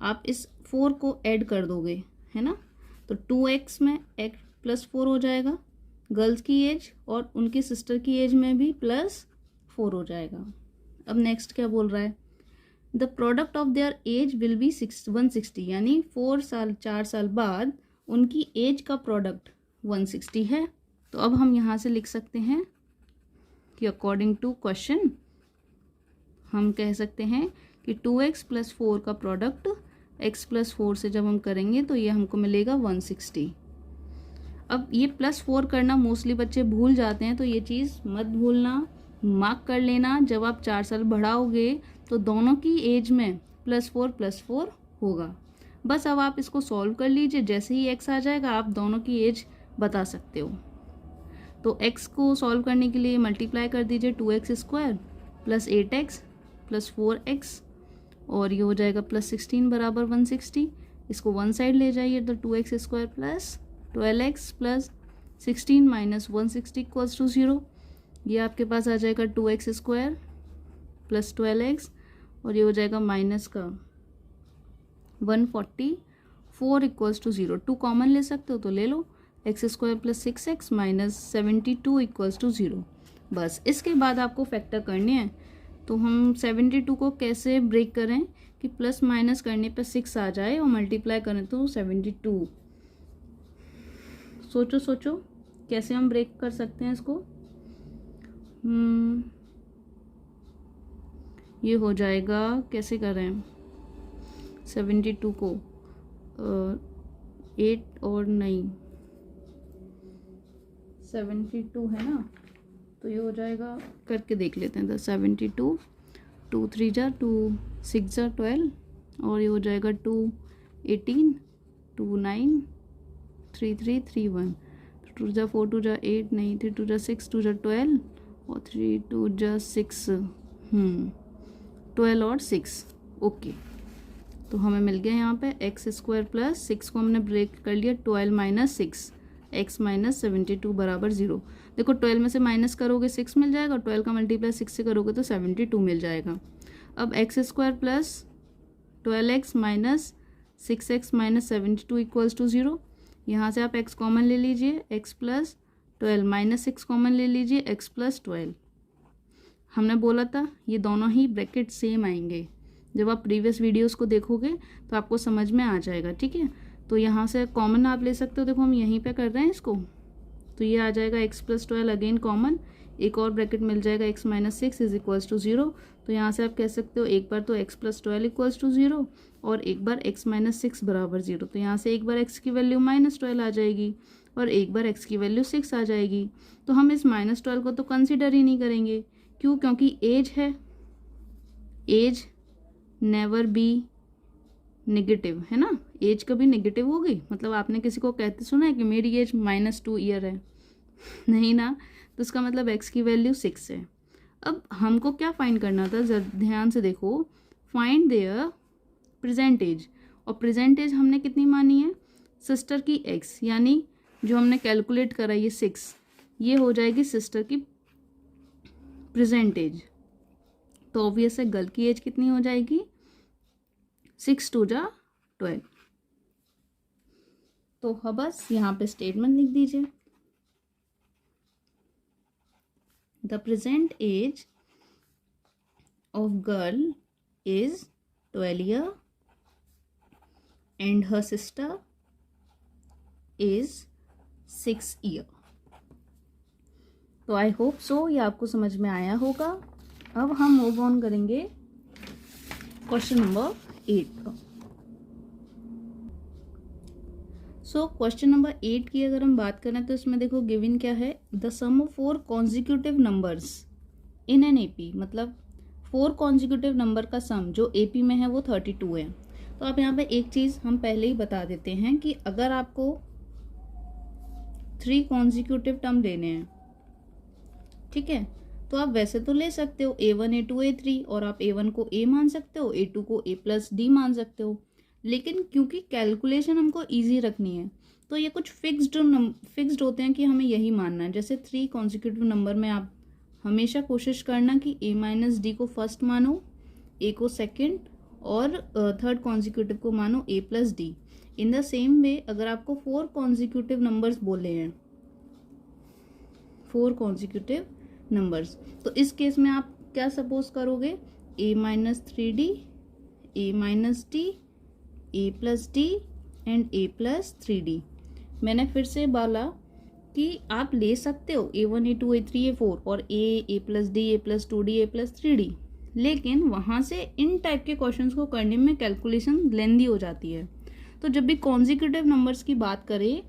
आप इस 4 को ऐड कर दोगे, है ना। तो 2x में x प्लस 4 हो जाएगा, गर्ल्स की एज और उनकी सिस्टर की एज में भी +4 हो जाएगा। अब नेक्स्ट क्या बोल रहा है, the product of their age will be 160, यानी 4 साल बाद उनकी एज का प्रोडक्ट 160 है। तो अब हम यहाँ से लिख सकते हैं कि अकॉर्डिंग टू क्वेश्चन हम कह सकते हैं कि 2x + 4 का प्रोडक्ट x + 4 से जब हम करेंगे तो ये हमको मिलेगा 160। अब ये +4 करना मोस्टली बच्चे भूल जाते हैं, तो ये चीज़ मत भूलना, मार्क कर लेना। जब आप 4 साल बढ़ाओगे तो दोनों की एज में +4 होगा। बस अब आप इसको सॉल्व कर लीजिए, जैसे ही x आ जाएगा आप दोनों की एज बता सकते हो। तो x को सॉल्व करने के लिए मल्टीप्लाई कर दीजिए 2x² + 8x + 4x और ये हो जाएगा +16 बराबर 160। इसको वन साइड ले जाइए तो 2x² + 12x + 16 - 160 = 0। ये आपके पास आ जाएगा 2x² + 12x और ये हो जाएगा माइनस का 144 = 0। 2 कॉमन ले सकते हो तो ले लो, x² + 6x - 72 = 0। बस इसके बाद आपको फैक्टर करने हैं। तो हम 72 को कैसे ब्रेक करें कि प्लस माइनस करने पे 6 आ जाए और मल्टीप्लाई करें तो 72। सोचो कैसे हम ब्रेक कर सकते हैं इसको। ये हो जाएगा, कैसे करें 72 को 8 और 9 72 है ना, तो ये हो जाएगा, करके देख लेते हैं। 72 2 3 जा 2 6 जा 12 और ये हो जाएगा 2 18 2 9 3 3 3 1 2 जा 4 2 जा 8 9 3 2 जा 6 2 जा 12 और 3 2 जा 6 12 और 6। ओके, तो हमें मिल गया यहाँ पे x² + 6 को हमने ब्रेक कर लिया 12 - 6 x - 72 बराबर 0। देखो 12 में से माइनस करोगे 6 मिल जाएगा, 12 का मल्टीप्लाई 6 से करोगे तो 72 मिल जाएगा। अब x² + 12x - 6x - 72 = 0। यहाँ से आप x कॉमन ले लीजिए, x + 12 - 6 कॉमन ले लीजिए, x + 12। हमने बोला था ये दोनों ही ब्रैकेट सेम आएंगे, जब आप प्रीवियस वीडियोस को देखोगे तो आपको समझ में आ जाएगा, ठीक है। तो यहाँ से कॉमन आप ले सकते हो, देखो हम यहीं पे कर रहे हैं इसको, तो ये आ जाएगा x + 12 अगेन कॉमन, एक और ब्रैकेट मिल जाएगा x - 6 = 0। तो यहाँ से आप कह सकते हो एक बार तो x + 12 = 0 और एक बार x - 6 = 0। तो यहाँ से एक बार x की वैल्यू -12 आ जाएगी और एक बार x की वैल्यू 6 आ जाएगी। तो हम इस -12 को तो कंसिडर ही नहीं करेंगे, क्यों? क्योंकि एज है, एज नेवर बी नेगेटिव, है ना। एज कभी नेगेटिव होगी? मतलब आपने किसी को कहते सुना है कि मेरी एज -2 ईयर है? नहीं ना। तो इसका मतलब x की वैल्यू 6 है। अब हमको क्या फाइंड करना था, जरा ध्यान से देखो, फाइंड देयर प्रेजेंट एज। और प्रेजेंट एज हमने कितनी मानी है? सिस्टर की x, यानी जो हमने कैलकुलेट करा ये 6, ये हो जाएगी सिस्टर की प्रेजेंट एज। तो ऑब्वियस है गर्ल की एज कितनी हो जाएगी? 6 × 2 = 12। तो हाँ, बस यहाँ पे स्टेटमेंट लिख दीजिए, the present age of girl is 12 year and her sister is 6 year. तो आई होप सो ये आपको समझ में आया होगा। अब हम मूव ऑन करेंगे क्वेश्चन नंबर 8 का। सो क्वेश्चन नंबर 8 की अगर हम बात करें तो इसमें देखो गिवन क्या है, the sum of 4 consecutive numbers in an AP, मतलब 4 कॉन्जिक्यूटिव नंबर का सम जो एपी में है वो 32 है। तो आप यहाँ पे एक चीज़ हम पहले ही बता देते हैं कि अगर आपको 3 कॉन्जिक्यूटिव टर्म लेने हैं, ठीक है, तो आप वैसे तो ले सकते हो a1 a2 a3, और आप a1 को a मान सकते हो, a2 को a + d मान सकते हो। लेकिन क्योंकि कैलकुलेशन हमको इजी रखनी है तो ये कुछ फिक्स्ड होते हैं कि हमें यही मानना है। जैसे 3 कॉन्जिक्यूटिव नंबर में आप हमेशा कोशिश करना कि a - d को फर्स्ट मानो, a को सेकंड, और थर्ड कॉन्जिक्यूटिव को मानो a + d। In the same way अगर आपको 4 कॉन्जिक्यूटिव नंबर्स बोले हैं, 4 कॉन्जिक्यूटिव नंबर्स, तो इस केस में आप क्या सपोज करोगे? a - 3d, a - d, a + d and a + 3d। मैंने फिर से बोला कि आप ले सकते हो a1 a2 a3 a4 और a + d, a + 2d, a + 3d, लेकिन वहाँ से इन टाइप के क्वेश्चंस को करने में कैलकुलेशन लेंदी हो जाती है। तो जब भी कॉन्जिक्यूटिव नंबर्स की बात करें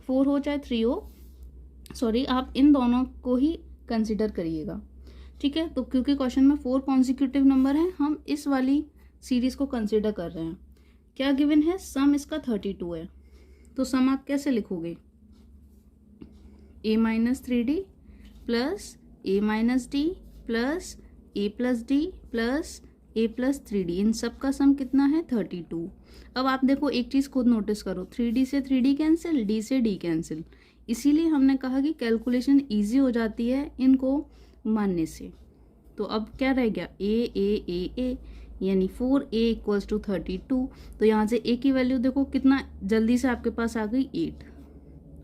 4 हो चाहे 3 हो, सॉरी, आप इन दोनों को ही कंसिडर करिएगा, ठीक है। तो क्योंकि क्वेश्चन में 4 कॉन्जिक्यूटिव नंबर हैं, हम इस वाली सीरीज को कंसिडर कर रहे हैं। क्या गिवन है? सम इसका 32 है। तो सम आप कैसे लिखोगे? a - 3d plus a - d plus a + d plus a + 3d, इन सब का सम कितना है? 32। अब आप देखो एक चीज़ खुद नोटिस करो, 3d से 3d कैंसिल, d से d कैंसिल, इसीलिए हमने कहा कि कैलकुलेशन इजी हो जाती है इनको मानने से। तो अब क्या रह गया? a यानी 4a = 32। तो यहाँ से a की वैल्यू देखो कितना जल्दी से आपके पास आ गई, 8।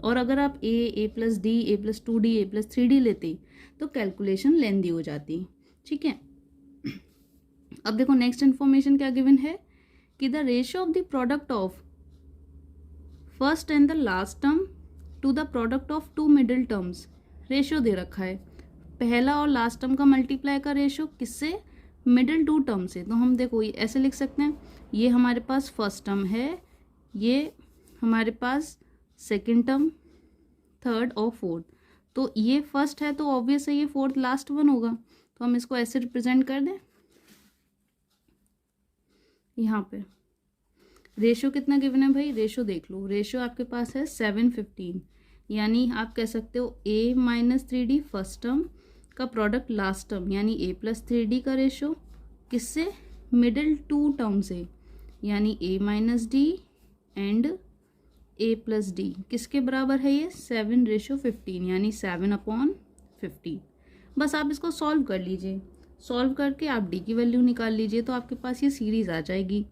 और अगर आप a + d, a + 2d, a + 3d लेते तो कैलकुलेशन लेंदी हो जाती, ठीक है। अब देखो नेक्स्ट इन्फॉर्मेशन क्या गिवन है कि the ratio of the product of first and the last term to the product of 2 middle terms, ratio दे रखा है पहला और लास्ट टर्म का मल्टीप्लाई का रेशियो किससे? मिडिल 2 टर्म से। तो हम देखो ये ऐसे लिख सकते हैं, ये हमारे पास फर्स्ट टर्म है, ये हमारे पास सेकंड टर्म, थर्ड और फोर्थ। तो ये फर्स्ट है तो ऑब्वियस है ये फोर्थ लास्ट वन होगा, तो हम इसको ऐसे रिप्रेजेंट कर दें। यहाँ पे रेशियो कितना गिवन है भाई? रेशियो देख लो, रेशियो आपके पास है 7:15, यानी आप कह सकते हो a - 3d फर्स्ट टर्म का प्रोडक्ट लास्ट टर्म, यानी a + 3d का रेशियो किससे? मिडिल 2 टर्म से, यानी a - d and a + d किसके बराबर है? ये 7:15, यानी 7/15। बस आप इसको सॉल्व कर लीजिए, सॉल्व करके आप d की वैल्यू निकाल लीजिए, तो आपके पास ये सीरीज आ जाएगी।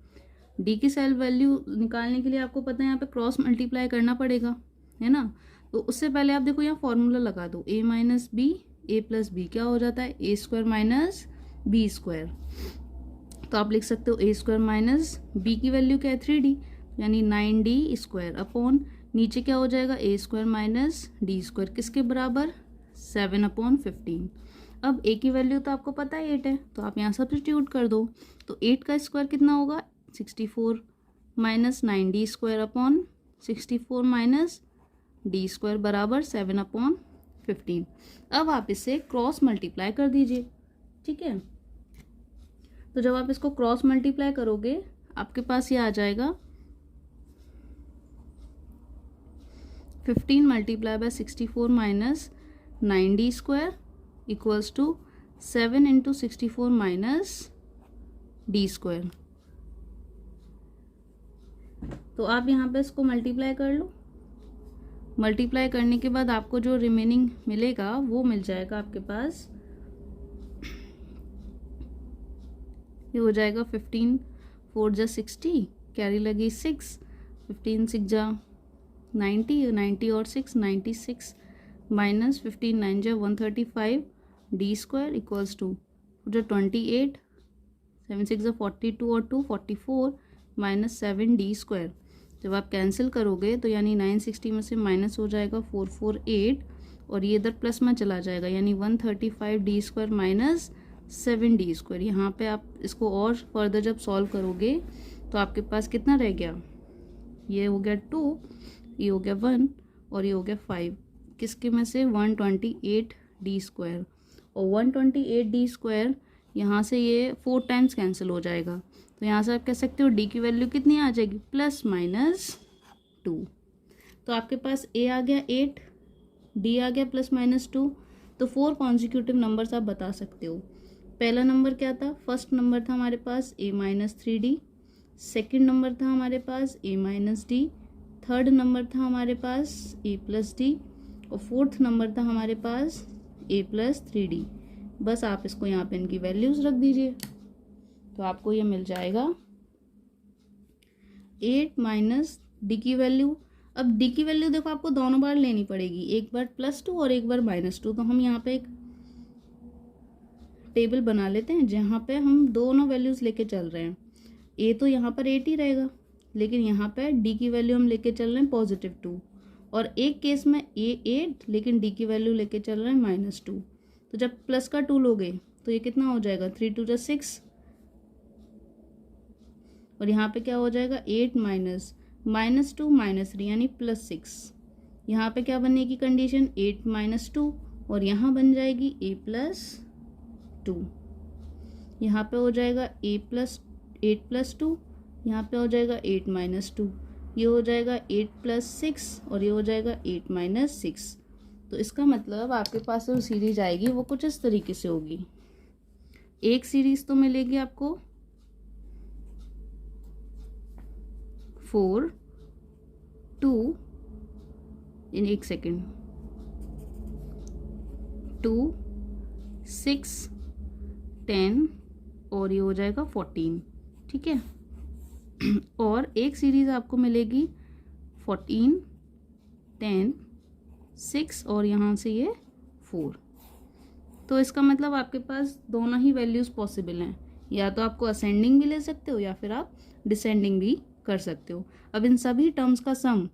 d की सेल वैल्यू निकालने के लिए आपको पता है यहाँ पे क्रॉस मल्टीप्लाई करना पड़ेगा, है ना। तो उससे पहले आप देखो यहाँ फॉर्मूला लगा दो, a - b, a + b क्या हो जाता है? a² - b²। तो आप लिख सकते हो ए स्क्वायर माइनस बी की वैल्यू क्या है 3D, यानी 9D स्क्वायर अपॉन नीचे क्या हो जाएगा ए स्क्वायर माइनस डी स्क्वायर किसके बराबर 7/15। अब ए की वैल्यू तो आपको पता है 8 है, तो आप यहाँ सब्स्टिट्यूट कर दो। तो 8 का स्क्वायर कितना होगा 64 minus 9D square upon 64 minus D square बराबर 7/15। अब आप इसे क्रॉस मल्टीप्लाई कर दीजिए, ठीक है। तो जब आप इसको क्रॉस मल्टीप्लाई करोगे आपके पास ये आ जाएगा 15 multiply by 64 minus 9D square equals to 7 into 64 minus D square. तो आप यहाँ पे इसको मल्टीप्लाई कर लो। मल्टीप्लाई करने के बाद आपको जो रिमेनिंग मिलेगा वो मिल जाएगा आपके पास, ये हो जाएगा 15 4 जा 60, कैरी लगी 6, 15 6 जा 90 और 6 96 माइनस 15 9 जा 135 डी स्क्वायर इक्वल्स टू जो 28 7 6 जा 42 और 2 44 माइनस 7 डी स्क्वायर। जब आप कैंसिल करोगे तो यानी 960 में से माइनस हो जाएगा 448 और ये इधर प्लस में चला जाएगा, यानी 135 D square minus 7 D square. यहाँ पे आप इसको और फर्दर जब सॉल्व करोगे तो आपके पास कितना रह गया, ये हो गया 2, ये हो गया 1 और ये हो गया 5, किसके में से 128 डी स्क्वायर। और 128 डी स्क्वायर यहाँ से ये 4 टाइम्स कैंसिल हो जाएगा, तो यहाँ से आप कह सकते हो डी की वैल्यू कितनी आ जाएगी प्लस माइनस 2। तो आपके पास ए आ गया 8, डी आ गया प्लस माइनस 2। तो 4 कॉन्जिक्यूटिव नंबर्स आप बता सकते हो। पहला नंबर क्या था, फर्स्ट नंबर था हमारे पास a minus 3D, second number था हमारे पास a minus D, third number था हमारे पास a प्लस डी और फोर्थ नंबर था हमारे पास a प्लस 3D। बस आप इसको यहाँ पे इनकी वैल्यूज रख दीजिए तो आपको ये मिल जाएगा 8 माइनस डी की वैल्यू। अब डी की वैल्यू देखो आपको दोनों बार लेनी पड़ेगी, एक बार +2 और एक बार -2। तो हम यहाँ पे एक टेबल बना लेते हैं जहाँ पे हम दोनों वैल्यूज लेके चल रहे हैं। ए तो यहाँ पर 8 ही रहेगा, लेकिन यहाँ पे डी की वैल्यू हम लेके चल रहे हैं +2 और एक केस में ए 8 लेकिन डी की वैल्यू लेके चल रहे हैं -2। तो जब प्लस का 2 लोगे तो ये कितना हो जाएगा 3 2 जा 6 और यहाँ पे क्या हो जाएगा 8 माइनस -2 -3 यानी +6। यहाँ पे क्या बनेगी कंडीशन 8 - 2 और यहाँ बन जाएगी a + 2। यहाँ पे हो जाएगा 8 + 2, यहाँ पे हो जाएगा 8 - 2, ये हो जाएगा 8 + 6 और ये हो जाएगा 8 - 6। तो इसका मतलब आपके पास जो सीरीज आएगी वो कुछ इस तरीके से होगी। एक सीरीज तो मिलेगी आपको 4 2 इन एक सेकेंड 2 6 10 और ये हो जाएगा 14, ठीक है। और एक सीरीज आपको मिलेगी 14 10 6 और यहाँ से ये 4। तो इसका मतलब आपके पास दोनों ही वैल्यूज पॉसिबल हैं, या तो आपको असेंडिंग भी ले सकते हो या फिर आप डिसेंडिंग भी कर सकते हो। अब इन सभी टर्म्स का सम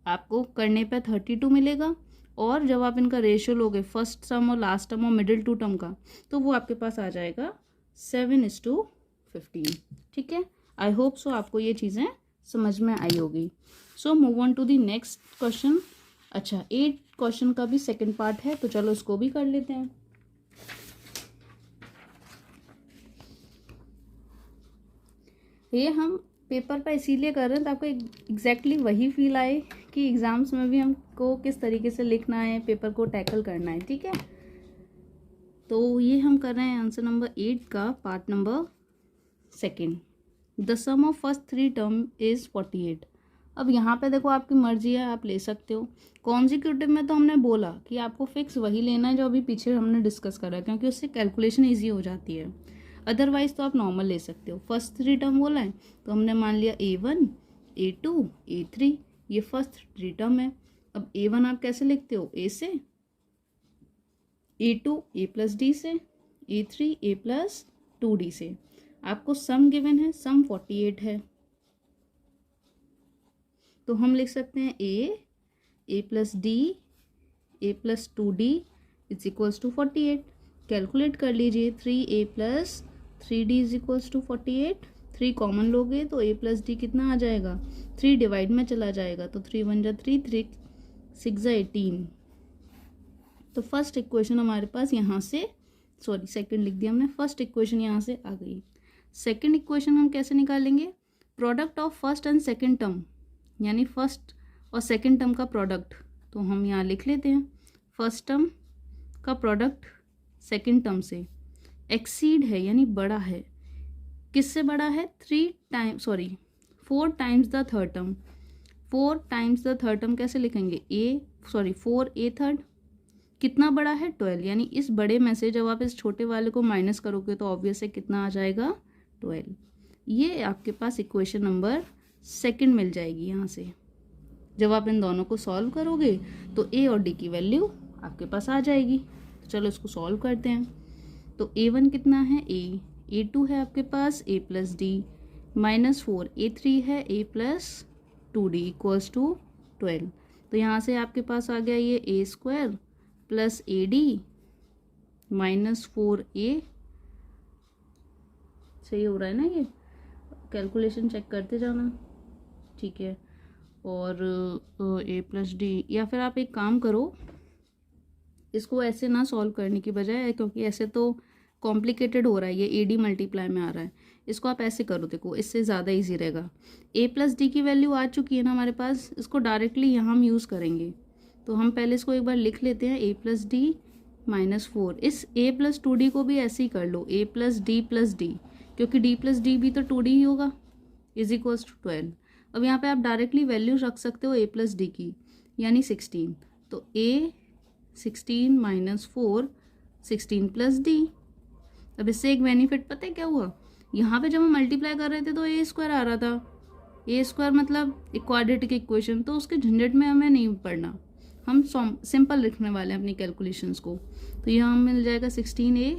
आपको करने पे 32 मिलेगा और जब आप इनका रेशियो लोगे फर्स्ट टर्म और लास्ट टर्म और मिडिल टू टर्म का तो वो आपके पास आ जाएगा 7:15, ठीक है। आई होप सो आपको ये चीज़ें समझ में आई होगी। So move on to the next question. अच्छा 8 क्वेश्चन का भी सेकंड पार्ट है तो चलो इसको भी कर लेते हैं। ये हम पेपर पर इसीलिए कर रहे हैं तो आपको एग्जैक्टली वही फील आए कि एग्ज़ाम्स में भी हमको किस तरीके से लिखना है, पेपर को टैकल करना है, ठीक है। तो ये हम कर रहे हैं आंसर नंबर 8 का part number 2। The sum of first 3 term is 48। अब यहाँ पे देखो आपकी मर्जी है, आप ले सकते हो। कॉन्जिक्यूटिव में तो हमने बोला कि आपको फिक्स वही लेना है जो अभी पीछे हमने डिस्कस करा, क्योंकि उससे कैलकुलेशन ईजी हो जाती है। अदरवाइज तो आप नॉर्मल ले सकते हो। फर्स्ट 3 टर्म बोला है तो हमने मान लिया A1 A2 A3, ये फर्स्ट 3 टर्म है। अब A1 आप कैसे लिखते हो, A से, A2 A + D से, A3 A + 2D से। आपको सम गिवन है, सम 48 है, तो हम लिख सकते हैं A plus D, A plus 2d is equals to 48। Calculate कर लीजिए, 3a plus 3d is equals to 48। 3 common लोगे तो a प्लस डी कितना आ जाएगा, 3 डिवाइड में चला जाएगा, तो 3 1 जा 3, 3 6 जा 18। तो फर्स्ट इक्वेशन हमारे पास यहाँ से, सॉरी सेकंड लिख दिया हमने, फर्स्ट इक्वेशन यहाँ से आ गई। सेकंड इक्वेशन हम कैसे निकालेंगे, product of first and second term, यानी फर्स्ट और सेकंड टर्म का प्रोडक्ट। तो हम यहाँ लिख लेते हैं, फर्स्ट टर्म का प्रोडक्ट सेकंड टर्म से एक्सीड है यानी बड़ा है, किससे बड़ा है, 4 times the third term. 4 times the third term कैसे लिखेंगे, 4a थर्ड, कितना बड़ा है 12, यानी इस बड़े में से जब आप इस छोटे वाले को माइनस करोगे तो ऑब्वियस है कितना आ जाएगा 12। ये आपके पास इक्वेशन नंबर सेकंड मिल जाएगी। यहाँ से जब आप इन दोनों को सॉल्व करोगे तो a और d की वैल्यू आपके पास आ जाएगी। तो चलो इसको सॉल्व करते हैं। तो a1 कितना है, a2 है आपके पास a प्लस डी, -4 a3 है a plus 2d equals to 12। तो यहाँ से आपके पास आ गया ये a square plus AD -4a, सही हो रहा है ना, ये कैलकुलेशन चेक करते जाना, ठीक है। और a प्लस डी, या फिर आप एक काम करो, इसको ऐसे ना सॉल्व करने की बजाय, क्योंकि ऐसे तो कॉम्प्लिकेटेड हो रहा है, ये AD मल्टीप्लाई में आ रहा है, इसको आप ऐसे करो, देखो इससे ज़्यादा इजी रहेगा। a प्लस डी की वैल्यू आ चुकी है ना हमारे पास, इसको डायरेक्टली यहाँ हम यूज़ करेंगे। तो हम पहले इसको एक बार लिख लेते हैं, a प्लस डी -4, इस a प्लस 2d को भी ऐसे ही कर लो, a प्लस डी, क्योंकि d प्लस डी भी तो 2d ही होगा, इज इक्वल्स टू 12। अब यहाँ पे आप डायरेक्टली वैल्यू रख सकते हो a प्लस डी की, यानी 16। तो a 16 -4 16 प्लस डी। अब इससे एक बेनिफिट पता है क्या हुआ, यहाँ पे जब हम मल्टीप्लाई कर रहे थे तो a स्क्वायर आ रहा था, a स्क्वायर मतलब एक क्वाड्रेटिक इक्वेशन, तो उसके झंझट में हमें नहीं पढ़ना, हम सिंपल लिखने वाले हैं अपनी कैलकुलेशंस को। तो यहाँ मिल जाएगा 16a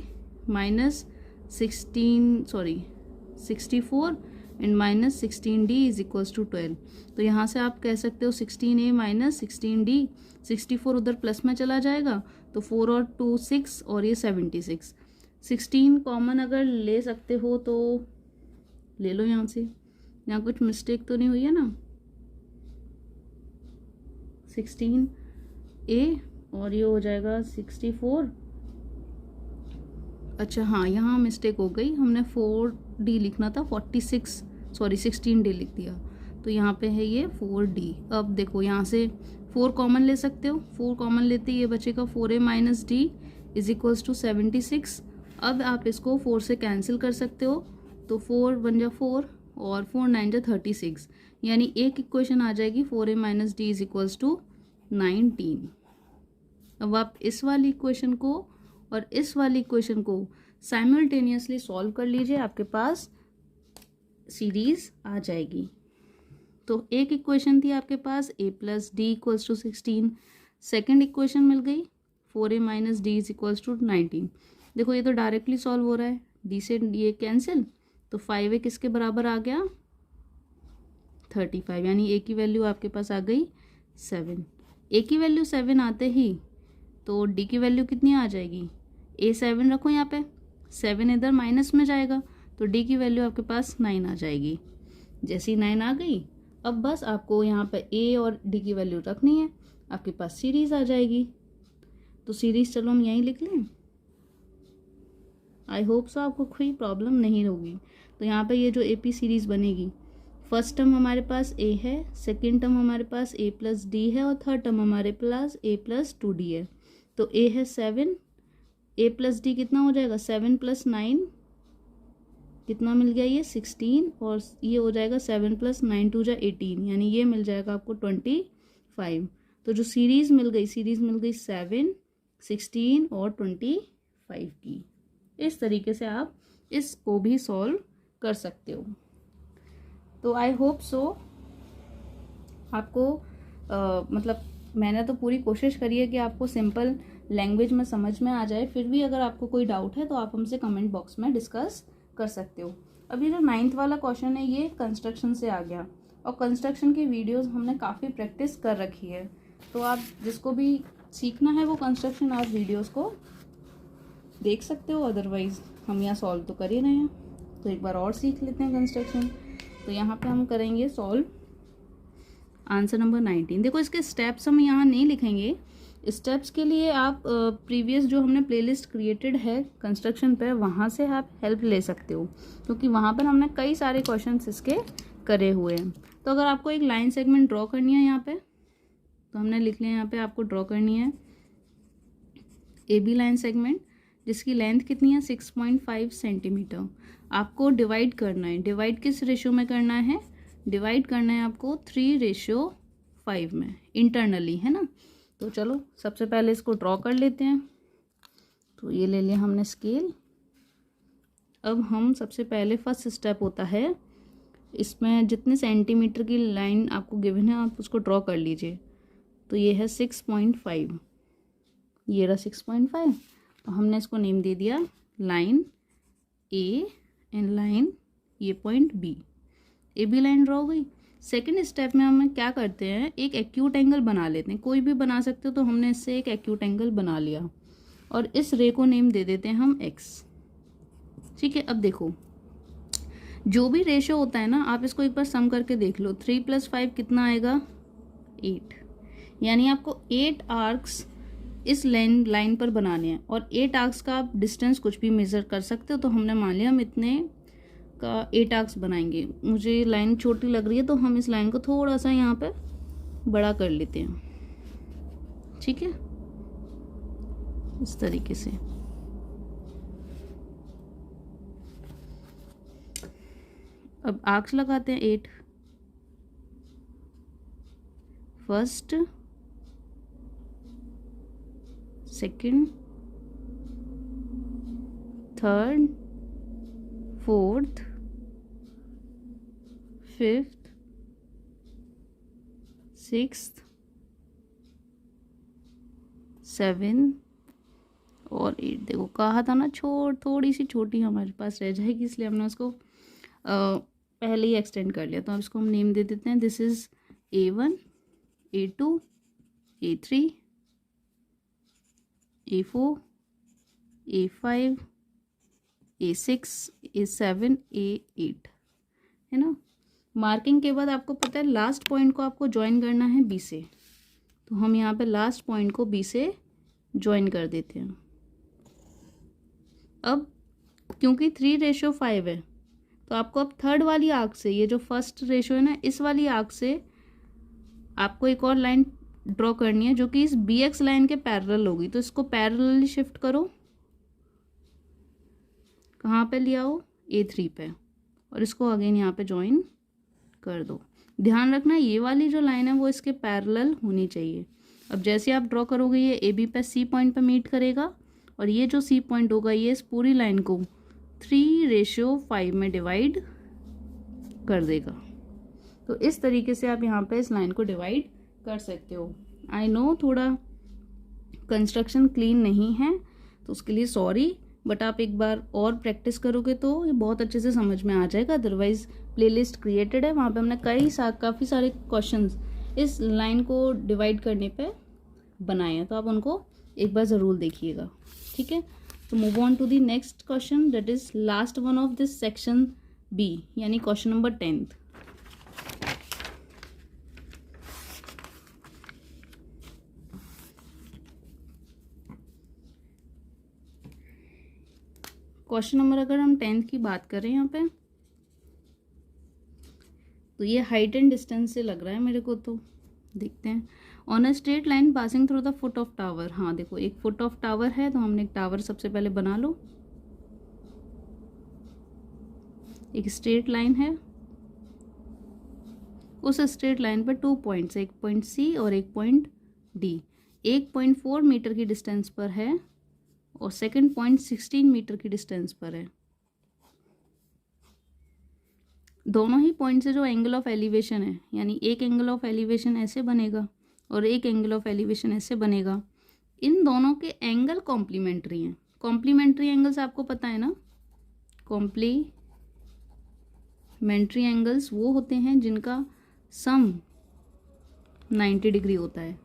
minus 64 and minus 16d is equals to 12। तो यहाँ से आप कह सकते हो 16a माइनस 16d, 64 उधर प्लस में चला जाएगा, तो 4 और 2 6 और ये 76। 16 कॉमन अगर ले सकते हो तो ले लो यहाँ से, यहाँ कुछ मिस्टेक तो नहीं हुई है ना, 16a और ये हो जाएगा 64। अच्छा हाँ, यहाँ मिस्टेक हो गई, हमने 4d लिखना था, 16d लिख दिया, तो यहाँ पे है ये 4d। अब देखो यहाँ से 4 कॉमन ले सकते हो, 4 कॉमन लेते ये बचेगा 4a minus D is equals to 76। अब आप इसको 4 से कैंसिल कर सकते हो, तो 4 1 जा 4 और 4 9 जा 36, यानी एक इक्वेशन आ जाएगी 4a minus D is equals to 19। अब आप इस वाली इक्वेशन को और इस वाली इक्वेशन को साइमल्टेनियसली सॉल्व कर लीजिए, आपके पास सीरीज आ जाएगी। तो एक इक्वेशन थी आपके पास a plus D equals to 16, second equation मिल गई 4a minus D is equals to 19। देखो ये तो डायरेक्टली सॉल्व हो रहा है, d से ये कैंसिल, तो 5a किसके बराबर आ गया 35, यानी a की वैल्यू आपके पास आ गई 7। a की वैल्यू 7 आते ही तो d की वैल्यू कितनी आ जाएगी, a 7 रखो यहाँ पे, 7 इधर माइनस में जाएगा, तो d की वैल्यू आपके पास 9 आ जाएगी। जैसी 9 आ गई, अब बस आपको यहाँ पे a और d की वैल्यू रखनी है, आपके पास सीरीज आ जाएगी। तो सीरीज चलो हम यहीं लिख लें, आई होप सो आपको कोई प्रॉब्लम नहीं होगी। तो यहाँ पे ये जो AP सीरीज बनेगी, फर्स्ट टर्म हमारे पास a है, सेकेंड टर्म हमारे पास a प्लस डी है और थर्ड टर्म हमारे पास a प्लस 2d है। तो a है 7, a प्लस डी कितना हो जाएगा 7 प्लस 9 कितना मिल गया ये 16, और ये हो जाएगा 7 प्लस 9 2 जा 18, यानी ये मिल जाएगा आपको 25। तो जो सीरीज मिल गई 7 16 और 25 की। इस तरीके से आप इसको भी सॉल्व कर सकते हो। तो आई होप सो आपको मतलब मैंने तो पूरी कोशिश करी है कि आपको सिंपल लैंग्वेज में समझ में आ जाए। फिर भी अगर आपको कोई डाउट है तो आप हमसे कमेंट बॉक्स में डिस्कस कर सकते हो। अभी जो 9th वाला क्वेश्चन है ये कंस्ट्रक्शन से आ गया, और कंस्ट्रक्शन की वीडियोस हमने काफ़ी प्रैक्टिस कर रखी है, तो आप जिसको भी सीखना है वो कंस्ट्रक्शन आप वीडियोस को देख सकते हो, अदरवाइज हम यहाँ सॉल्व तो कर ही रहे हैं, तो एक बार और सीख लेते हैं कंस्ट्रक्शन। तो यहाँ पे हम करेंगे सॉल्व आंसर नंबर 19। देखो इसके स्टेप्स हम यहाँ नहीं लिखेंगे, स्टेप्स के लिए आप प्रीवियस जो हमने प्लेलिस्ट क्रिएटेड है कंस्ट्रक्शन पे वहाँ से आप हेल्प ले सकते हो, क्योंकि वहाँ पर हमने कई सारे क्वेश्चंस इसके करे हुए हैं। तो अगर आपको एक लाइन सेगमेंट ड्रॉ करनी है यहाँ पे, तो हमने लिख लिया यहाँ पे आपको ड्रॉ करनी है ए बी लाइन सेगमेंट, जिसकी लेंथ कितनी है 6.5 सेंटीमीटर। आपको डिवाइड करना है, डिवाइड किस रेशियो में करना है, डिवाइड करना है आपको 3:5 में इंटरनली, है ना। तो चलो सबसे पहले इसको ड्रॉ कर लेते हैं। तो ये ले लिया हमने स्केल। अब हम सबसे पहले फर्स्ट स्टेप होता है, इसमें जितने सेंटीमीटर की लाइन आपको गिवन है आप उसको ड्रॉ कर लीजिए। तो ये है 6.5, ये रहा 6.5। तो हमने इसको नेम दे दिया लाइन ए एंड लाइन ये point B. A B line draw हो गई। सेकेंड स्टेप में हम क्या करते हैं, एक एक्यूट एंगल बना लेते हैं, कोई भी बना सकते हो, तो हमने इससे एक एक्यूट एंगल बना लिया और इस रे को नेम दे देते हैं हम एक्स। ठीक है, अब देखो जो भी रेशियो होता है ना, आप इसको एक बार सम करके देख लो। 3 + 5 कितना आएगा 8, यानी आपको 8 आर्क्स इस लाइन पर बनाने हैं, और 8 आर्क्स का आप डिस्टेंस कुछ भी मेज़र कर सकते हो। तो हमने मान लिया हम इतने का 8 आर्क्स बनाएंगे। मुझे लाइन छोटी लग रही है तो हम इस लाइन को थोड़ा सा यहाँ पे बड़ा कर लेते हैं, ठीक है, इस तरीके से। अब आर्क्स लगाते हैं 8, first, second, third, fourth, fifth, sixth, seven और 8। देखो कहा था ना थोड़ी सी छोटी हमारे पास रह जाएगी, इसलिए हमने उसको पहले ही एक्सटेंड कर लिया। तो अब इसको हम नेम दे देते हैं, this is A1, A2, A3, A4, A5, A6, A7, A8, है ना। मार्किंग के बाद आपको पता है लास्ट पॉइंट को आपको ज्वाइन करना है बी से, तो हम यहाँ पे लास्ट पॉइंट को बी से ज्वाइन कर देते हैं। अब क्योंकि 3:5 है, तो आपको अब थर्ड वाली आर्क से, ये जो फर्स्ट रेशियो है ना, इस वाली आर्क से आपको एक और लाइन ड्रॉ करनी है जो कि इस BX लाइन के पैरेलल होगी। तो इसको पैरेलली शिफ्ट करो, कहाँ पे लिया हो, A3 पे, और इसको अगेन यहाँ पे ज्वाइन कर दो। ध्यान रखना ये वाली जो लाइन है वो इसके पैरेलल होनी चाहिए। अब जैसे आप ड्रॉ करोगे ये AB पे C पॉइंट पे मीट करेगा, और ये जो C पॉइंट होगा ये इस पूरी लाइन को 3:5 में डिवाइड कर देगा। तो इस तरीके से आप यहाँ पे इस लाइन को डिवाइड कर सकते हो। आई नो थोड़ा कंस्ट्रक्शन क्लीन नहीं है, तो उसके लिए सॉरी, बट आप एक बार और प्रैक्टिस करोगे तो ये बहुत अच्छे से समझ में आ जाएगा। अदरवाइज प्लेलिस्ट क्रिएटेड है, वहाँ पे हमने काफ़ी सारे क्वेश्चंस इस लाइन को डिवाइड करने पे बनाए हैं, तो आप उनको एक बार ज़रूर देखिएगा, ठीक है। तो move on to the next question, that is last one of this section B, यानी question number 10th। Question number अगर हम 10th की बात करें यहाँ पे, तो ये हाइट एंड डिस्टेंस से लग रहा है मेरे को, तो देखते हैं। On a straight line passing through the foot of tower. हाँ देखो एक फुट ऑफ टावर है, तो हमने एक टावर सबसे पहले बना लो। एक स्ट्रेट लाइन है, उस स्ट्रेट लाइन पर 2 पॉइंट्स, एक पॉइंट C और एक पॉइंट D। 1.4 मीटर की डिस्टेंस पर है और सेकंड पॉइंट 16 मीटर की डिस्टेंस पर है। दोनों ही पॉइंट से जो एंगल ऑफ एलिवेशन है, यानी एक एंगल ऑफ एलिवेशन ऐसे बनेगा और एक एंगल ऑफ एलिवेशन ऐसे बनेगा, इन दोनों के एंगल कॉम्प्लीमेंट्री हैं। कॉम्प्लीमेंट्री एंगल्स आपको पता है ना, कॉम्प्लीमेंट्री सप्लीमेंट्री एंगल्स वो होते हैं जिनका सम 90 डिग्री होता है।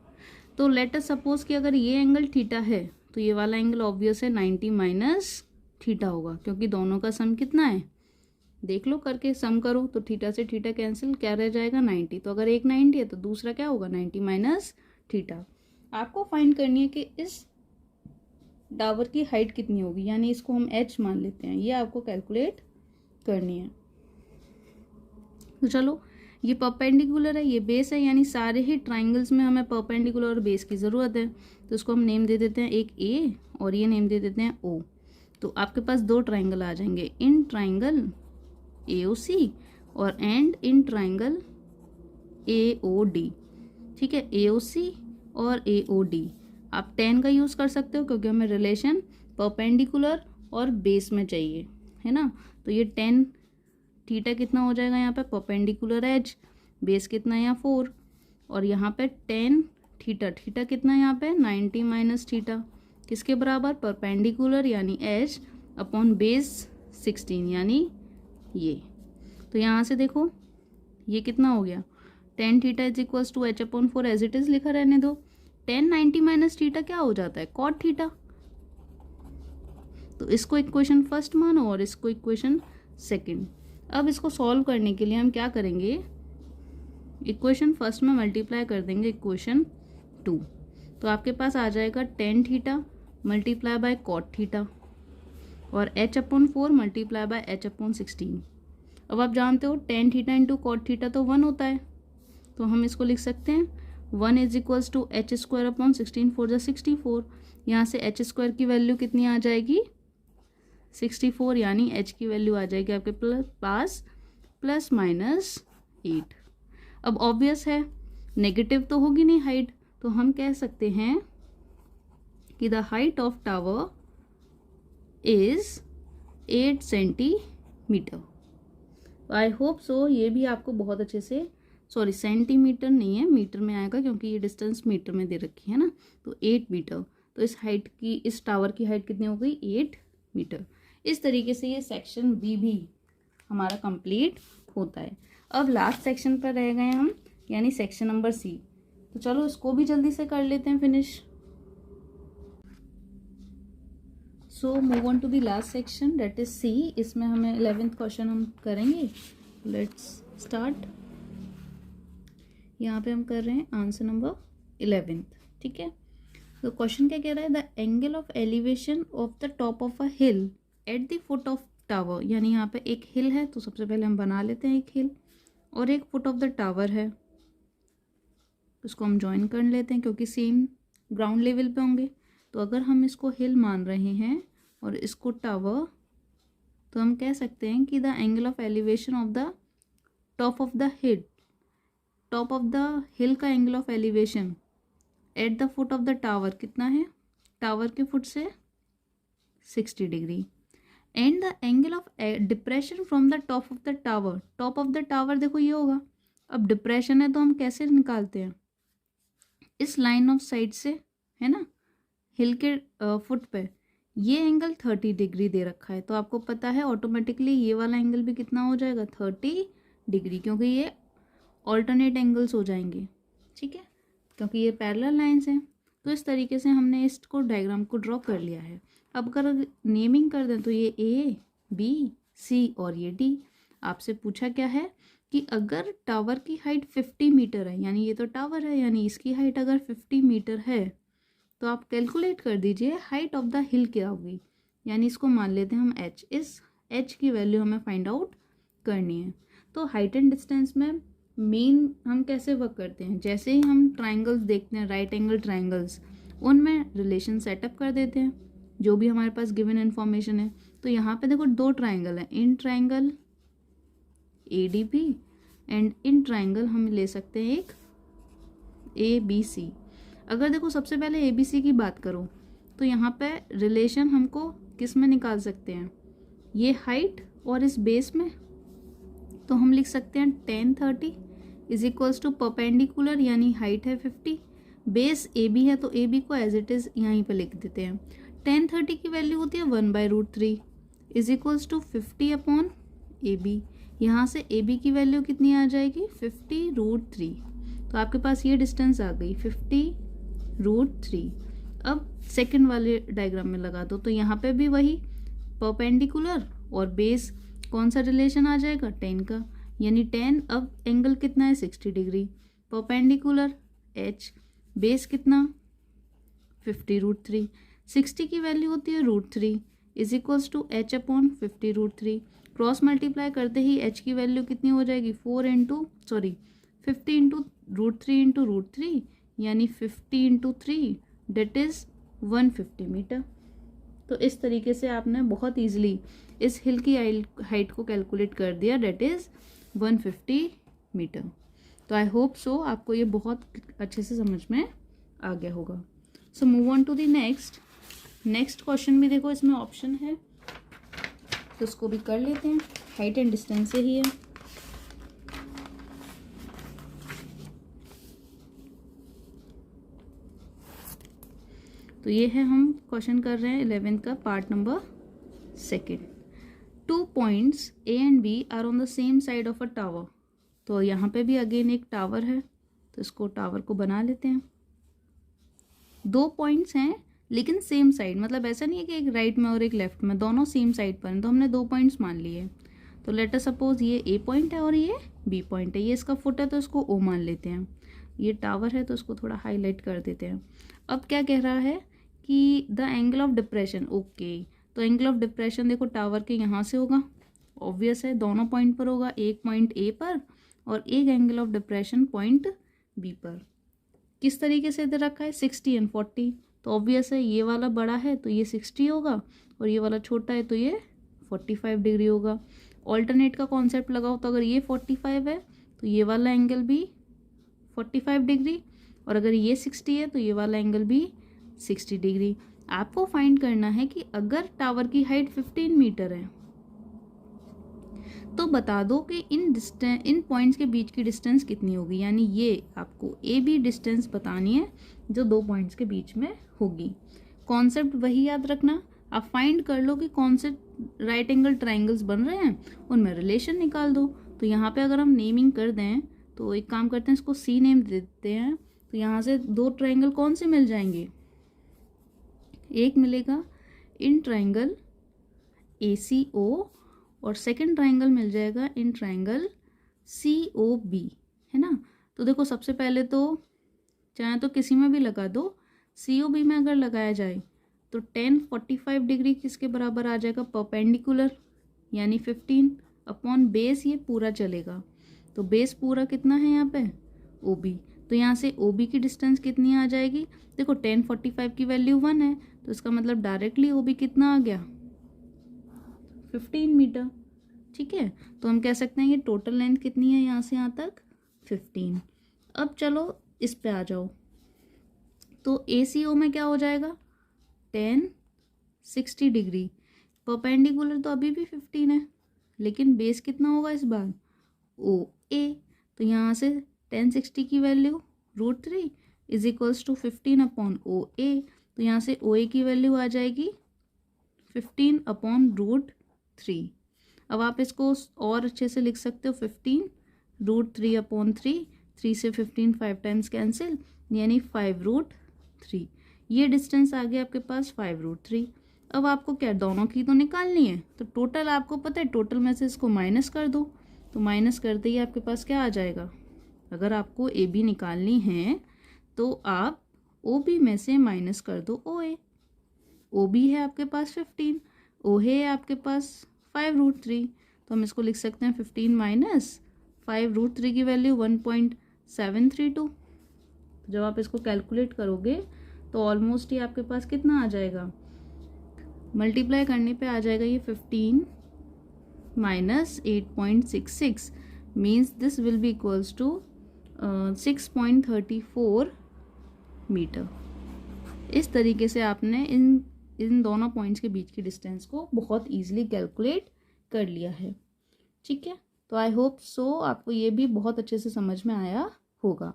तो लेट अस सपोज कि अगर ये एंगल थीटा है तो ये वाला एंगल ऑब्वियस है 90 माइनस थीटा होगा, क्योंकि दोनों का सम कितना है, देख लो करके, सम करो तो थीटा से थीटा कैंसिल, क्या रह जाएगा 90। तो अगर एक 90 है तो दूसरा क्या होगा 90 माइनस थीटा। आपको फाइंड करनी है कि इस टावर की हाइट कितनी होगी, यानी इसको हम h मान लेते हैं, ये आपको कैलकुलेट करनी है। तो चलो, ये परपेंडिकुलर है, ये बेस है, यानी सारे ही ट्राइंगल्स में हमें परपेंडिकुलर और बेस की ज़रूरत है। तो इसको हम नेम दे देते हैं, एक A और ये नेम दे देते हैं O। तो आपके पास दो ट्राइंगल आ जाएंगे, इन ट्राइंगल AOC और एंड इन ट्राइंगल AOD। ठीक है, AOC और AOD। आप 10 का यूज़ कर सकते हो क्योंकि हमें रिलेशन परपेंडिकुलर और बेस में चाहिए, है ना। तो ये 10 थीटा कितना हो जाएगा यहाँ पे, परपेंडिकुलर एज, बेस कितना है यहाँ 4, और यहाँ पे 10 थीटा, थीटा कितना है यहाँ पे 90 माइनस थीटा, किसके बराबर, परपेंडिकुलर यानी एज अपॉन बेस 16 यानी ये। तो यहाँ से देखो ये कितना हो गया, 10 theta is equals to h upon 4 as it is लिखा रहने दो। 10 90 माइनस थीटा क्या हो जाता है, कॉट थीटा। तो इसको इक्वेशन फर्स्ट मानो और इसको इक्वेशन सेकंड। अब इसको सॉल्व करने के लिए हम क्या करेंगे, इक्वेशन फर्स्ट में मल्टीप्लाई कर देंगे इक्वेशन 2। तो आपके पास आ जाएगा 10 theta multiply by cot theta और h upon 4 multiply by h upon 16। अब आप जानते हो 10 थीटा इंटू कॉट थीटा तो 1 होता है, तो हम इसको लिख सकते हैं 1 is equals to H square upon 16 4 जा 64। यहाँ से एच स्क्वायर की वैल्यू कितनी आ जाएगी 64, यानी h की वैल्यू आ जाएगी आपके पास प्लस माइनस 8। अब ऑब्वियस है नेगेटिव तो होगी नहीं हाइट, तो हम कह सकते हैं कि the height of tower is 8 centimetre. I hope so ये भी आपको बहुत अच्छे से, सॉरी सेंटीमीटर नहीं है, मीटर में आएगा क्योंकि ये डिस्टेंस मीटर में दे रखी है ना। तो 8 मीटर, तो इस हाइट की, इस टावर की हाइट कितनी हो गई 8 मीटर। इस तरीके से ये सेक्शन बी भी हमारा कंप्लीट होता है। अब लास्ट सेक्शन पर रह गए हम, यानी सेक्शन नंबर सी। तो चलो इसको भी जल्दी से कर लेते हैं finish. So move on to the last section that is C. इसमें हमें 11th क्वेश्चन हम करेंगे। Let's start. यहाँ पे हम कर रहे हैं आंसर नंबर 11th। ठीक है, तो क्वेश्चन क्या कह रहा है, the angle of elevation of the top of a hill eight the foot of tower. यानी यहाँ पे एक हिल है, तो सबसे पहले हम बना लेते हैं एक हिल, और एक फुट ऑफ द टावर है, उसको हम ज्वाइन कर लेते हैं क्योंकि सेम ग्राउंड लेवल पे होंगे। तो अगर हम इसको हिल मान रहे हैं और इसको टावर, तो हम कह सकते हैं कि the angle of elevation of the top of the hill, top of the hill का angle of elevation at the foot of the tower कितना है, टावर के फुट से 60 degree. And the angle of depression from the top of the tower, top of the tower देखो ये होगा। अब डिप्रेशन है तो हम कैसे निकालते हैं, इस लाइन ऑफ साइड से, है ना, हिल के फुट पे ये एंगल 30 डिग्री दे रखा है, तो आपको पता है ऑटोमेटिकली ये वाला एंगल भी कितना हो जाएगा 30 डिग्री, क्योंकि ये ऑल्टरनेट एंगल्स हो जाएंगे। ठीक है, क्योंकि ये पैरेलल लाइंस हैं। तो इस तरीके से हमने इसको डायग्राम को ड्रॉ कर लिया है। अब अगर नेमिंग कर दें तो ये A, B, C और ये D। आपसे पूछा क्या है कि अगर टावर की हाइट 50 मीटर है, यानी ये तो टावर है, यानी इसकी हाइट अगर 50 मीटर है, तो आप कैलकुलेट कर दीजिए हाइट ऑफ द हिल क्या होगी। यानी इसको मान लेते हैं हम h, इस h की वैल्यू हमें फाइंड आउट करनी है। तो हाइट एंड डिस्टेंस में मेन हम कैसे वर्क करते हैं, जैसे ही हम ट्राइंगल्स देखते हैं, राइट एंगल ट्राइंगल्स, उनमें रिलेशन सेटअप कर देते हैं जो भी हमारे पास गिवन इन्फॉर्मेशन है। तो यहाँ पे देखो दो ट्राइंगल हैं, in triangle ADP and in triangle हम ले सकते हैं एक ABC। अगर देखो सबसे पहले ABC की बात करो तो यहाँ पे रिलेशन हमको किस में निकाल सकते हैं, ये हाइट और इस बेस में। तो हम लिख सकते हैं 10 30 इज इक्वल्स टू परपेंडिकुलर, यानी हाइट है 50, बेस AB है तो AB को एज इट इज़ यहीं पे लिख देते हैं। 10 30 की वैल्यू होती है 1/√3 is equals to 50 upon AB, यहाँ से ए बी की वैल्यू कितनी आ जाएगी 50√3। तो आपके पास ये डिस्टेंस आ गई 50√3। अब सेकंड वाले डायग्राम में लगा दो, तो यहाँ पे भी वही परपेंडिकुलर और बेस कौन सा रिलेशन आ जाएगा 10 का, यानी 10। अब एंगल कितना है 60 डिग्री, परपेंडिकुलर h, बेस कितना 50√3, 60 की वैल्यू होती है √3 is equals to h upon 50√3। Cross multiply करते ही h की वैल्यू कितनी हो जाएगी 50 इंटू √3 इंटू √3 यानी 50 इंटू 3 डेट इज़ 150 मीटर। तो इस तरीके से आपने बहुत ईजिली इस हिल की हाइट को कैलकुलेट कर दिया, डेट इज़ 150 मीटर। तो आई होप सो आपको ये बहुत अच्छे से समझ में आ गया होगा। So move on to the next question भी देखो, इसमें ऑप्शन है तो उसको भी कर लेते हैं, हाइट एंड डिस्टेंस से ही है। तो ये है, हम क्वेश्चन कर रहे हैं 11th का part number 2। 2 points A and B are on the same side of a tower. तो यहाँ पे भी अगेन एक टावर है, तो इसको टावर को बना लेते हैं। 2 पॉइंट्स हैं लेकिन सेम साइड, मतलब ऐसा नहीं है कि एक राइट में और एक लेफ्ट में, दोनों सेम साइड पर हैं। तो हमने 2 पॉइंट्स मान लिए। तो लेट अस सपोज ये ए पॉइंट है और ये बी पॉइंट है, ये इसका फुट है तो इसको ओ मान लेते हैं। ये टावर है तो इसको थोड़ा हाईलाइट कर देते हैं। अब क्या कह रहा है कि the angle of depression, okay. तो एंगल ऑफ डिप्रेशन देखो टावर के यहाँ से होगा, ऑब्वियस है, दोनों पॉइंट पर होगा, एक पॉइंट ए पर और एक angle of depression point B पर। किस तरीके से इधर रखा है 60 एंड 40। तो ऑब्वियस है ये वाला बड़ा है तो ये 60 होगा और ये वाला छोटा है तो ये 45 डिग्री होगा। ऑल्टरनेट का कॉन्सेप्ट लगाओ, तो अगर ये 45 है तो ये वाला एंगल भी 45 डिग्री, और अगर ये 60 है तो ये वाला एंगल भी 60 डिग्री। आपको फाइंड करना है कि अगर टावर की हाइट 15 मीटर है तो बता दो कि इन पॉइंट्स के बीच की डिस्टेंस कितनी होगी। यानी ये आपको ए बी डिस्टेंस बतानी है जो 2 पॉइंट्स के बीच में होगी। कॉन्सेप्ट वही याद रखना, आप फाइंड कर लो कि कौन से राइट एंगल ट्राइंगल्स बन रहे हैं, उनमें रिलेशन निकाल दो। तो यहाँ पे अगर हम नेमिंग कर दें, तो एक काम करते हैं, इसको सी नेम दे देते हैं। तो यहाँ से 2 ट्राइंगल कौन से मिल जाएंगे, एक मिलेगा इन ट्राइंगल ACO और सेकंड ट्राइंगल मिल जाएगा इन ट्राइंगल COB, है ना। तो देखो सबसे पहले तो चाहे तो किसी में भी लगा दो, COB में अगर लगाया जाए तो 10 45 डिग्री किसके बराबर आ जाएगा, परपेंडिकुलर, यानी 15 अपॉन बेस, ये पूरा चलेगा। तो बेस पूरा कितना है यहाँ पे OB। तो यहाँ से OB की डिस्टेंस कितनी आ जाएगी, देखो 10 45 की वैल्यू 1 है, तो इसका मतलब डायरेक्टली OB कितना आ गया 15 मीटर। ठीक है, तो हम कह सकते हैं ये टोटल लेंथ कितनी है यहाँ से यहाँ तक 15। अब चलो इस पे आ जाओ, तो ACO में क्या हो जाएगा 10 60 डिग्री, परपेंडिकुलर तो अभी भी 15 है लेकिन बेस कितना होगा इस बार OA। तो यहाँ से 10 60 की value √3 is equals to 15 upon OA। तो यहाँ से OA की वैल्यू आ जाएगी 15 अपॉन √3। अब आप इसको और अच्छे से लिख सकते हो 15 √3 अपॉन 3 से 15 5 टाइम्स कैंसिल, यानी 5√3। ये डिस्टेंस आ गया आपके पास 5√3। अब आपको क्या दोनों की तो निकालनी है, तो टोटल आपको पता है, टोटल में से इसको माइनस कर दो। तो माइनस करते ही आपके पास क्या आ जाएगा, अगर आपको AB निकालनी है तो आप OB में से माइनस कर दो OA। OB है आपके पास 15, OA है आपके पास 5√3। तो हम इसको लिख सकते हैं 15 माइनस 5√3 की वैल्यू 1.732। जब आप इसको कैलकुलेट करोगे तो ऑलमोस्ट ये आपके पास कितना आ जाएगा, मल्टीप्लाई करने पे आ जाएगा ये 15 minus 8.66 means this will be equals to 6.34 metre. इस तरीके से आपने इन दोनों पॉइंट्स के बीच की डिस्टेंस को बहुत ईजिली कैलकुलेट कर लिया है। ठीक है, तो आई होप सो आपको ये भी बहुत अच्छे से समझ में आया होगा।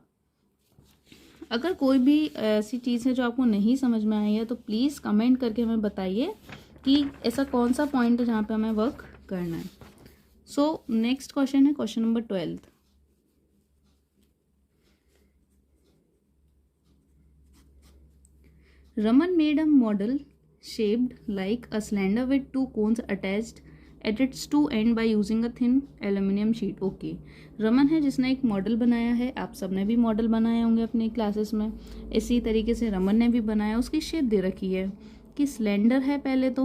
अगर कोई भी ऐसी चीज़ है जो आपको नहीं समझ में आई है तो प्लीज़ कमेंट करके हमें बताइए कि ऐसा कौन सा पॉइंट है जहाँ पे हमें वर्क करना है। सो नेक्स्ट क्वेश्चन है question number 12। Raman made a model shaped like a cylinder with two cones attached at its two end by using a thin aluminium sheet. Okay, Raman है जिसने एक मॉडल बनाया है, आप सबने भी मॉडल बनाए होंगे अपनी क्लासेस में। इसी तरीके से रमन ने भी बनाया, उसकी शेप दे रखी है कि सिलेंडर है पहले तो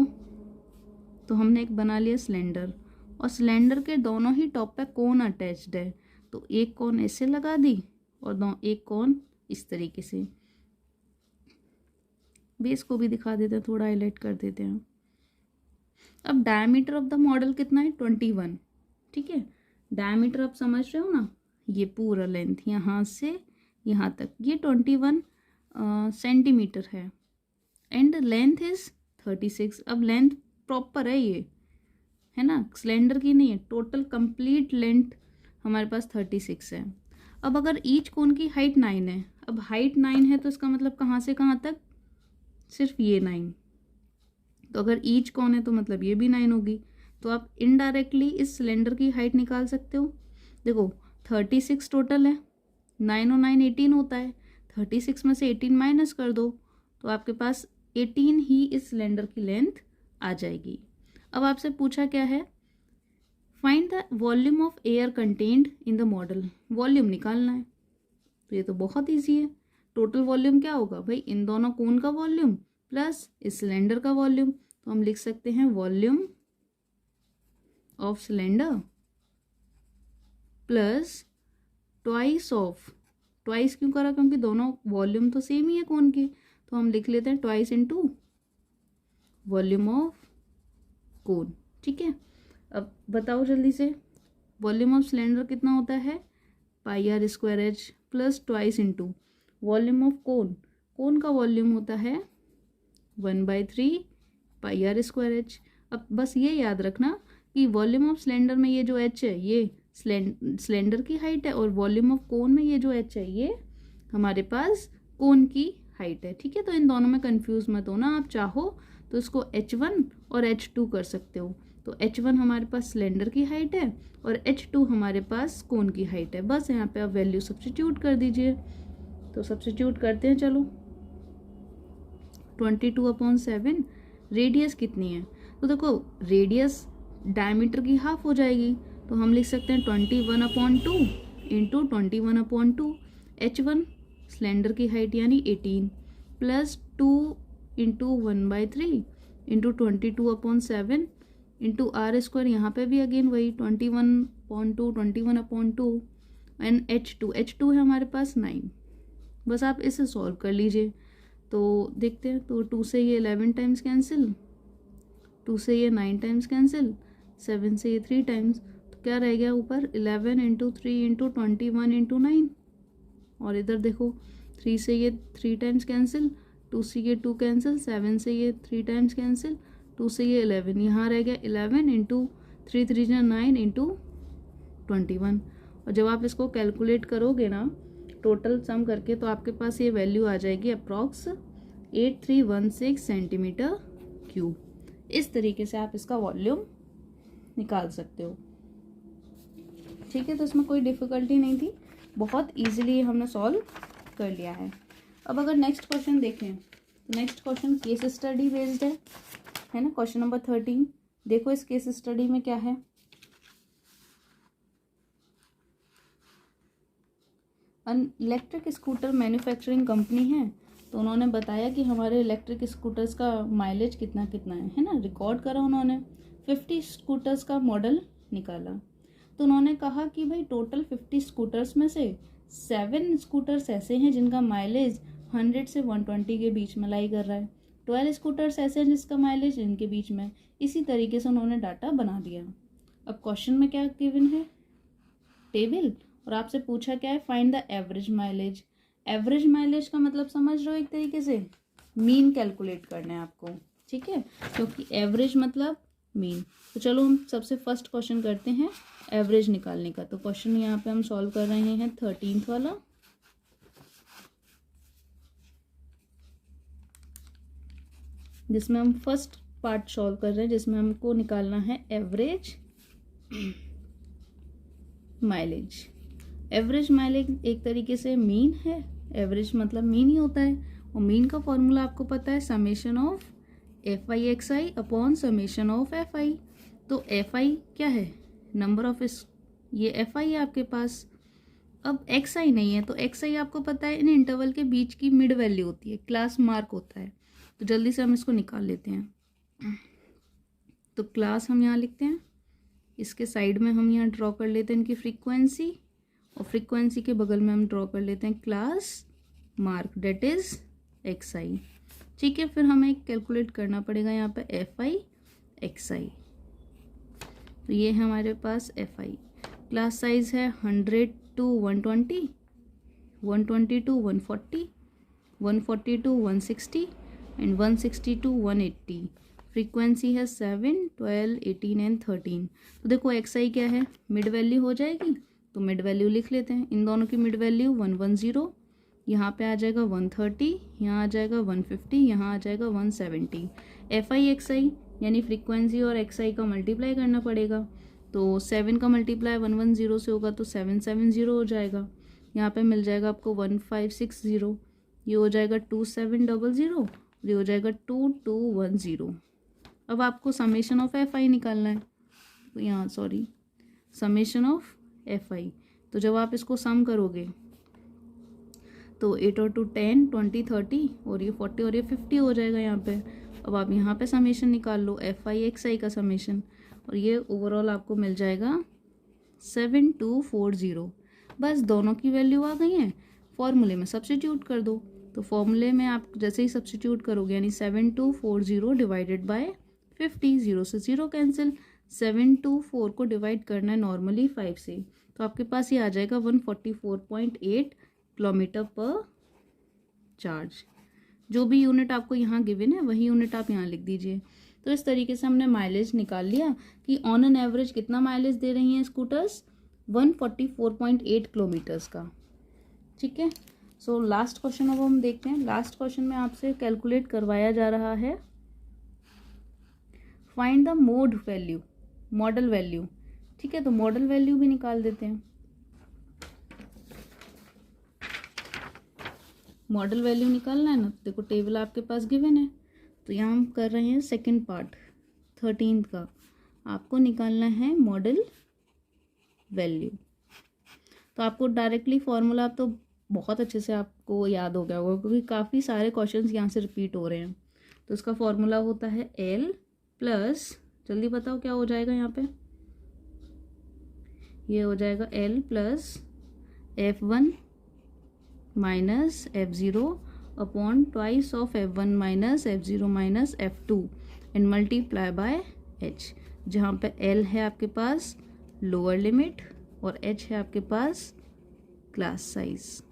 हमने एक बना लिया सिलेंडर, और सिलेंडर के दोनों ही टॉप पे कोन अटैच्ड है, तो एक कोन ऐसे लगा दी और एक कोन इस तरीके से। बेस को भी दिखा देते हैं, थोड़ा हाईलाइट कर देते हैं। अब डायमीटर ऑफ द मॉडल कितना है 21, ठीक है। डायमीटर आप समझ रहे हो ना, ये पूरा लेंथ यहाँ से यहाँ तक ये 21 सेंटीमीटर है, एंड लेंथ इज 36। अब लेंथ प्रॉपर है ये, है ना, सिलेंडर की नहीं है, टोटल कंप्लीट लेंथ हमारे पास 36 है। अब अगर ईच कोन की हाइट 9 है, अब हाइट 9 है तो इसका मतलब कहाँ से कहाँ तक, सिर्फ ये 9, तो अगर ईच कौन है तो मतलब ये भी 9 होगी। तो आप इनडायरेक्टली इस सिलेंडर की हाइट निकाल सकते हो। देखो 36 टोटल है, 9 और 9 18 होता है, 36 में से 18 माइनस कर दो तो आपके पास 18 ही इस सिलेंडर की लेंथ आ जाएगी। अब आपसे पूछा क्या है, find the volume of air contained in the model. Volume निकालना है, तो ये तो बहुत ईजी है। टोटल वॉल्यूम क्या होगा भाई, इन दोनों कोन का वॉल्यूम प्लस इस सिलेंडर का वॉल्यूम, तो हम लिख सकते हैं volume of cylinder plus twice of, twice क्यों करा, क्योंकि दोनों वॉल्यूम तो सेम ही है कोन की, तो हम लिख लेते हैं ट्वाइस इनटू वॉल्यूम ऑफ कोन, ठीक है। अब बताओ जल्दी से, वॉल्यूम ऑफ सिलेंडर कितना होता है pi R square H plus twice into volume of cone, cone का वॉल्यूम होता है 1/3 पाई आर स्क्वायर एच। अब बस ये याद रखना कि वॉल्यूम ऑफ सिलेंडर में ये जो एच है ये सिलेंडर की हाइट है, और वॉल्यूम ऑफ कोन में ये जो एच है ये हमारे पास कोन की हाइट है, ठीक है। तो इन दोनों में कंफ्यूज मत होना, आप चाहो तो इसको H1 और H2 कर सकते हो। तो H1 हमारे पास सिलेंडर की हाइट है और H2 हमारे पास कोन की हाइट है। बस यहाँ पे आप वैल्यू सब्स्टिट्यूट कर दीजिए, तो सब्स्टिट्यूट करते हैं, चलो 22/7। रेडियस कितनी है, तो देखो रेडियस डायमीटर की हाफ हो जाएगी, तो हम लिख सकते हैं 21/2 इंटू 21/2। H1 सिलेंडर की हाइट यानी 18 plus 2 into 1/3 into 22/7 into r square, यहाँ पे भी अगेन वही 21/2 एंड H2 है हमारे पास 9। बस आप इसे सॉल्व कर लीजिए, तो देखते हैं, तो 2 से ये 11 टाइम्स कैंसिल, 2 से ये 9 टाइम्स कैंसिल, 7 से ये 3 टाइम्स, तो क्या रह गया ऊपर 11 इंटू 3 इंटू 21 इंटू 9, और इधर देखो 3 से ये 3 टाइम्स कैंसिल, 2 से ये 2 कैंसिल, 7 से ये 3 टाइम्स कैंसिल, 2 से ये 11, यहाँ रह गया 11 इंटू 3 3 9 इंटू 21। और जब आप इसको कैलकुलेट करोगे ना टोटल सम करके, तो आपके पास ये वैल्यू आ जाएगी अप्रॉक्स 8316 सेंटीमीटर क्यूब। इस तरीके से आप इसका वॉल्यूम निकाल सकते हो, ठीक है। तो इसमें कोई डिफ़िकल्टी नहीं थी, बहुत इजीली हमने सॉल्व कर लिया है। अब अगर नेक्स्ट क्वेश्चन देखें तो next question case study based है ना, क्वेश्चन नंबर 13। देखो इस केस स्टडी में क्या है, इलेक्ट्रिक स्कूटर मैन्युफैक्चरिंग कंपनी है, तो उन्होंने बताया कि हमारे इलेक्ट्रिक स्कूटर्स का माइलेज कितना कितना है ना, रिकॉर्ड करा उन्होंने। 50 स्कूटर्स का मॉडल निकाला, तो उन्होंने कहा कि भाई टोटल 50 स्कूटर्स में से 7 स्कूटर्स ऐसे हैं जिनका माइलेज 100 से 120 के बीच में लाई कर रहा है, 12 स्कूटर्स ऐसे हैं जिसका माइलेज इनके बीच में। इसी तरीके से उन्होंने डाटा बना दिया। अब क्वेश्चन में क्या गिवन है, टेबल, और आपसे पूछा क्या है, find the average mileage. Average mileage का मतलब समझ रहे हो, एक तरीके से मीन कैलकुलेट करना है आपको, ठीक है, क्योंकि एवरेज मतलब मीन। तो चलो हम सबसे फर्स्ट क्वेश्चन करते हैं एवरेज निकालने का। तो क्वेश्चन यहाँ पे हम सॉल्व कर रहे हैं 13th वाला, जिसमें हम फर्स्ट पार्ट सॉल्व कर रहे हैं, जिसमें हमको निकालना है एवरेज माइलेज। एवरेज माइलेज एक तरीके से मीन है, एवरेज मतलब मीन ही होता है, और मीन का फॉर्मूला आपको पता है summation of F I x I upon summation of F I. तो एफ आई क्या है, नंबर ऑफ ये एफ आई है आपके पास। अब एक्स आई नहीं है, तो एक्स आई आपको पता है इन इंटरवल के बीच की मिड वैल्यू होती है, क्लास मार्क होता है। तो जल्दी से हम इसको निकाल लेते हैं। तो क्लास हम यहाँ लिखते हैं, इसके साइड में हम यहाँ ड्रॉ कर लेते हैं इनकी फ्रीक्वेंसी, और फ्रीक्वेंसी के बगल में हम ड्रॉ कर लेते हैं class mark, that is X I. ठीक है, फिर हमें कैलकुलेट करना पड़ेगा यहाँ पे एफ आई एक्स आई। तो ये है हमारे पास एफ आई। क्लास साइज है 100 to 120, 120 to 140, 140 to 160 and 160 to 180। Frequency है 7, 12, 18 एंड 13। तो देखो एक्स आई क्या है, मिड वैल्यू हो जाएगी, तो मिड वैल्यू लिख लेते हैं। इन दोनों की मिड वैल्यू 110, यहाँ पे आ जाएगा 130, यहाँ आ जाएगा 150, यहाँ आ जाएगा 170। एफ आई एक्स आई यानी फ्रीक्वेंसी और एक्स आई का मल्टीप्लाई करना पड़ेगा। तो 7 का मल्टीप्लाई 110 से होगा तो 770 हो जाएगा। यहाँ पे मिल जाएगा आपको 1560, ये हो जाएगा 2700, ये हो जाएगा 2210। अब आपको समेशन ऑफ एफ आई निकालना है, तो यहाँ समेशन ऑफ एफ आई। तो जब आप इसको सम करोगे तो 8 और 2 10, 20, 30 और ये 40 और ये 50 हो जाएगा यहाँ पे। अब आप यहाँ पे समेशन निकाल लो एफ आई एक्स आई का समेशन, और ये ओवरऑल आपको मिल जाएगा 7240। बस दोनों की वैल्यू आ गई है, फॉर्मूले में सब्स्टिट्यूट कर दो। तो फॉर्मूले में आप जैसे ही सब्स्टिट्यूट करोगे यानी 7240 डिवाइडेड बाय 50, 0 से 0 कैंसिल, 724 को डिवाइड करना है नॉर्मली 5 से, तो आपके पास ये आ जाएगा 144.8 किलोमीटर पर चार्ज। जो भी यूनिट आपको यहाँ गिवन है वही यूनिट आप यहाँ लिख दीजिए। तो इस तरीके से हमने माइलेज निकाल लिया कि ऑन एन एवरेज कितना माइलेज दे रही हैं स्कूटर्स, 144.8 किलोमीटर्स का। ठीक है, सो लास्ट क्वेश्चन अब हम देखते हैं। लास्ट क्वेश्चन में आपसे कैलकुलेट करवाया जा रहा है find the mode value, model value. ठीक है, तो मॉडल वैल्यू भी निकाल देते हैं। मॉडल वैल्यू निकालना है ना, देखो टेबल आपके पास गिवन है, तो यहाँ हम कर रहे हैं सेकंड पार्ट 13 का। आपको निकालना है मॉडल वैल्यू। तो आपको डायरेक्टली फॉर्मूला आप तो बहुत अच्छे से आपको याद हो गया होगा, क्योंकि काफ़ी सारे क्वेश्चंस यहाँ से रिपीट हो रहे हैं। तो इसका फॉर्मूला होता है एल प्लस, जल्दी बताओ क्या हो जाएगा यहाँ पे, ये हो जाएगा L plus F1 minus F0 upon twice of F1 minus F0 minus F2 and multiply by H, जहाँ पे L है आपके पास लोअर लिमिट और H है आपके पास क्लास साइज।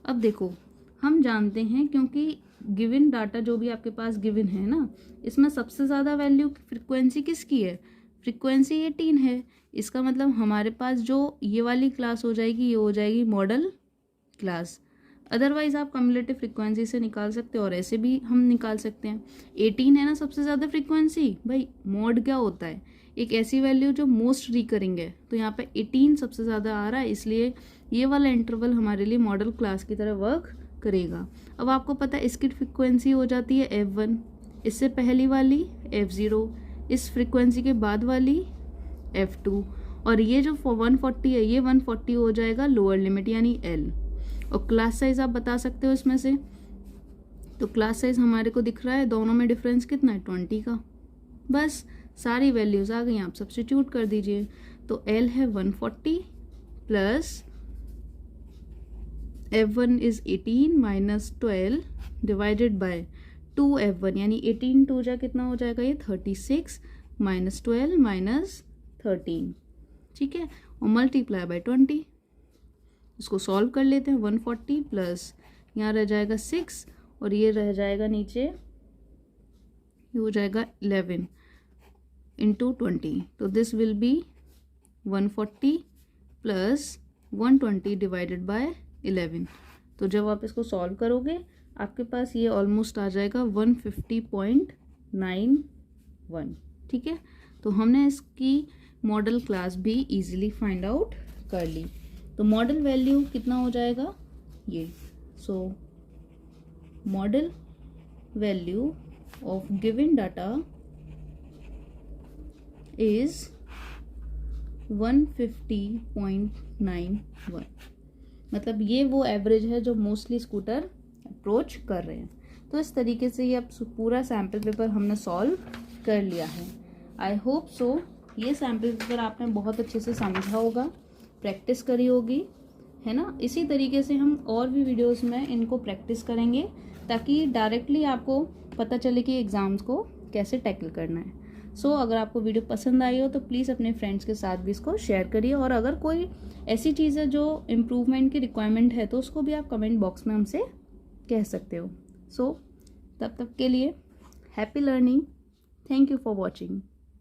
अब देखो हम जानते हैं, क्योंकि गिवन डाटा जो भी आपके पास गिवन है ना, इसमें सबसे ज़्यादा वैल्यू फ्रीक्वेंसी किसकी है, फ्रीक्वेंसी 18 है। इसका मतलब हमारे पास जो ये वाली क्लास हो जाएगी ये हो जाएगी मॉडल क्लास। अदरवाइज आप कम्युलेटिव फ्रीक्वेंसी से निकाल सकते हो और ऐसे भी हम निकाल सकते हैं। 18 है ना सबसे ज़्यादा फ्रीक्वेंसी, भाई मॉड क्या होता है, एक ऐसी वैल्यू जो मोस्ट रिकरिंग है, तो यहाँ पे 18 सबसे ज़्यादा आ रहा है, इसलिए ये वाला इंटरवल हमारे लिए मॉडल क्लास की तरह वर्क करेगा। अब आपको पता है इसकी फ्रीक्वेंसी हो जाती है F1, इससे पहली वाली F0, इस फ्रीक्वेंसी के बाद वाली F2, और ये जो 140 है ये 140 हो जाएगा लोअर लिमिट यानी L। और क्लास साइज आप बता सकते हो इसमें से, तो क्लास साइज हमारे को दिख रहा है दोनों में डिफरेंस कितना है 20 का। बस सारी वैल्यूज आ गई, आप सब्स्टिट्यूट कर दीजिए। तो L है 140 plus F1 is 18 minus 12 divided by 2F1 यानी 18 टू जा कितना हो जाएगा ये 36 माइनस 12 माइनस 13। ठीक है, और मल्टीप्लाई बाय 20। इसको सॉल्व कर लेते हैं। 140 प्लस यहाँ रह जाएगा 6 और ये रह जाएगा नीचे, ये हो जाएगा 11 इंटू 20। तो this will B 140 plus 120 divided by 11। तो जब आप इसको सॉल्व करोगे आपके पास ये ऑलमोस्ट आ जाएगा 150.91। ठीक है, तो हमने इसकी मॉडल क्लास भी इजीली फाइंड आउट कर ली। तो मॉडल वैल्यू कितना हो जाएगा ये, so modal value of given data is 150.91। मतलब ये वो एवरेज है जो मोस्टली स्कूटर अप्रोच कर रहे हैं। तो इस तरीके से ये अब पूरा सैम्पल पेपर हमने सॉल्व कर लिया है। आई होप सो ये सैम्पल पेपर आपने बहुत अच्छे से समझा होगा, प्रैक्टिस करी होगी, है ना। इसी तरीके से हम और भी वीडियोस में इनको प्रैक्टिस करेंगे ताकि डायरेक्टली आपको पता चले कि एग्ज़ाम्स को कैसे टैकल करना है। सो अगर आपको वीडियो पसंद आई हो तो प्लीज़ अपने फ्रेंड्स के साथ भी इसको शेयर करिए, और अगर कोई ऐसी चीज़ है जो इम्प्रूवमेंट की रिक्वायरमेंट है तो उसको भी आप कमेंट बॉक्स में हमसे कह सकते हो। सो तब तक के लिए happy learning. Thank you for watching.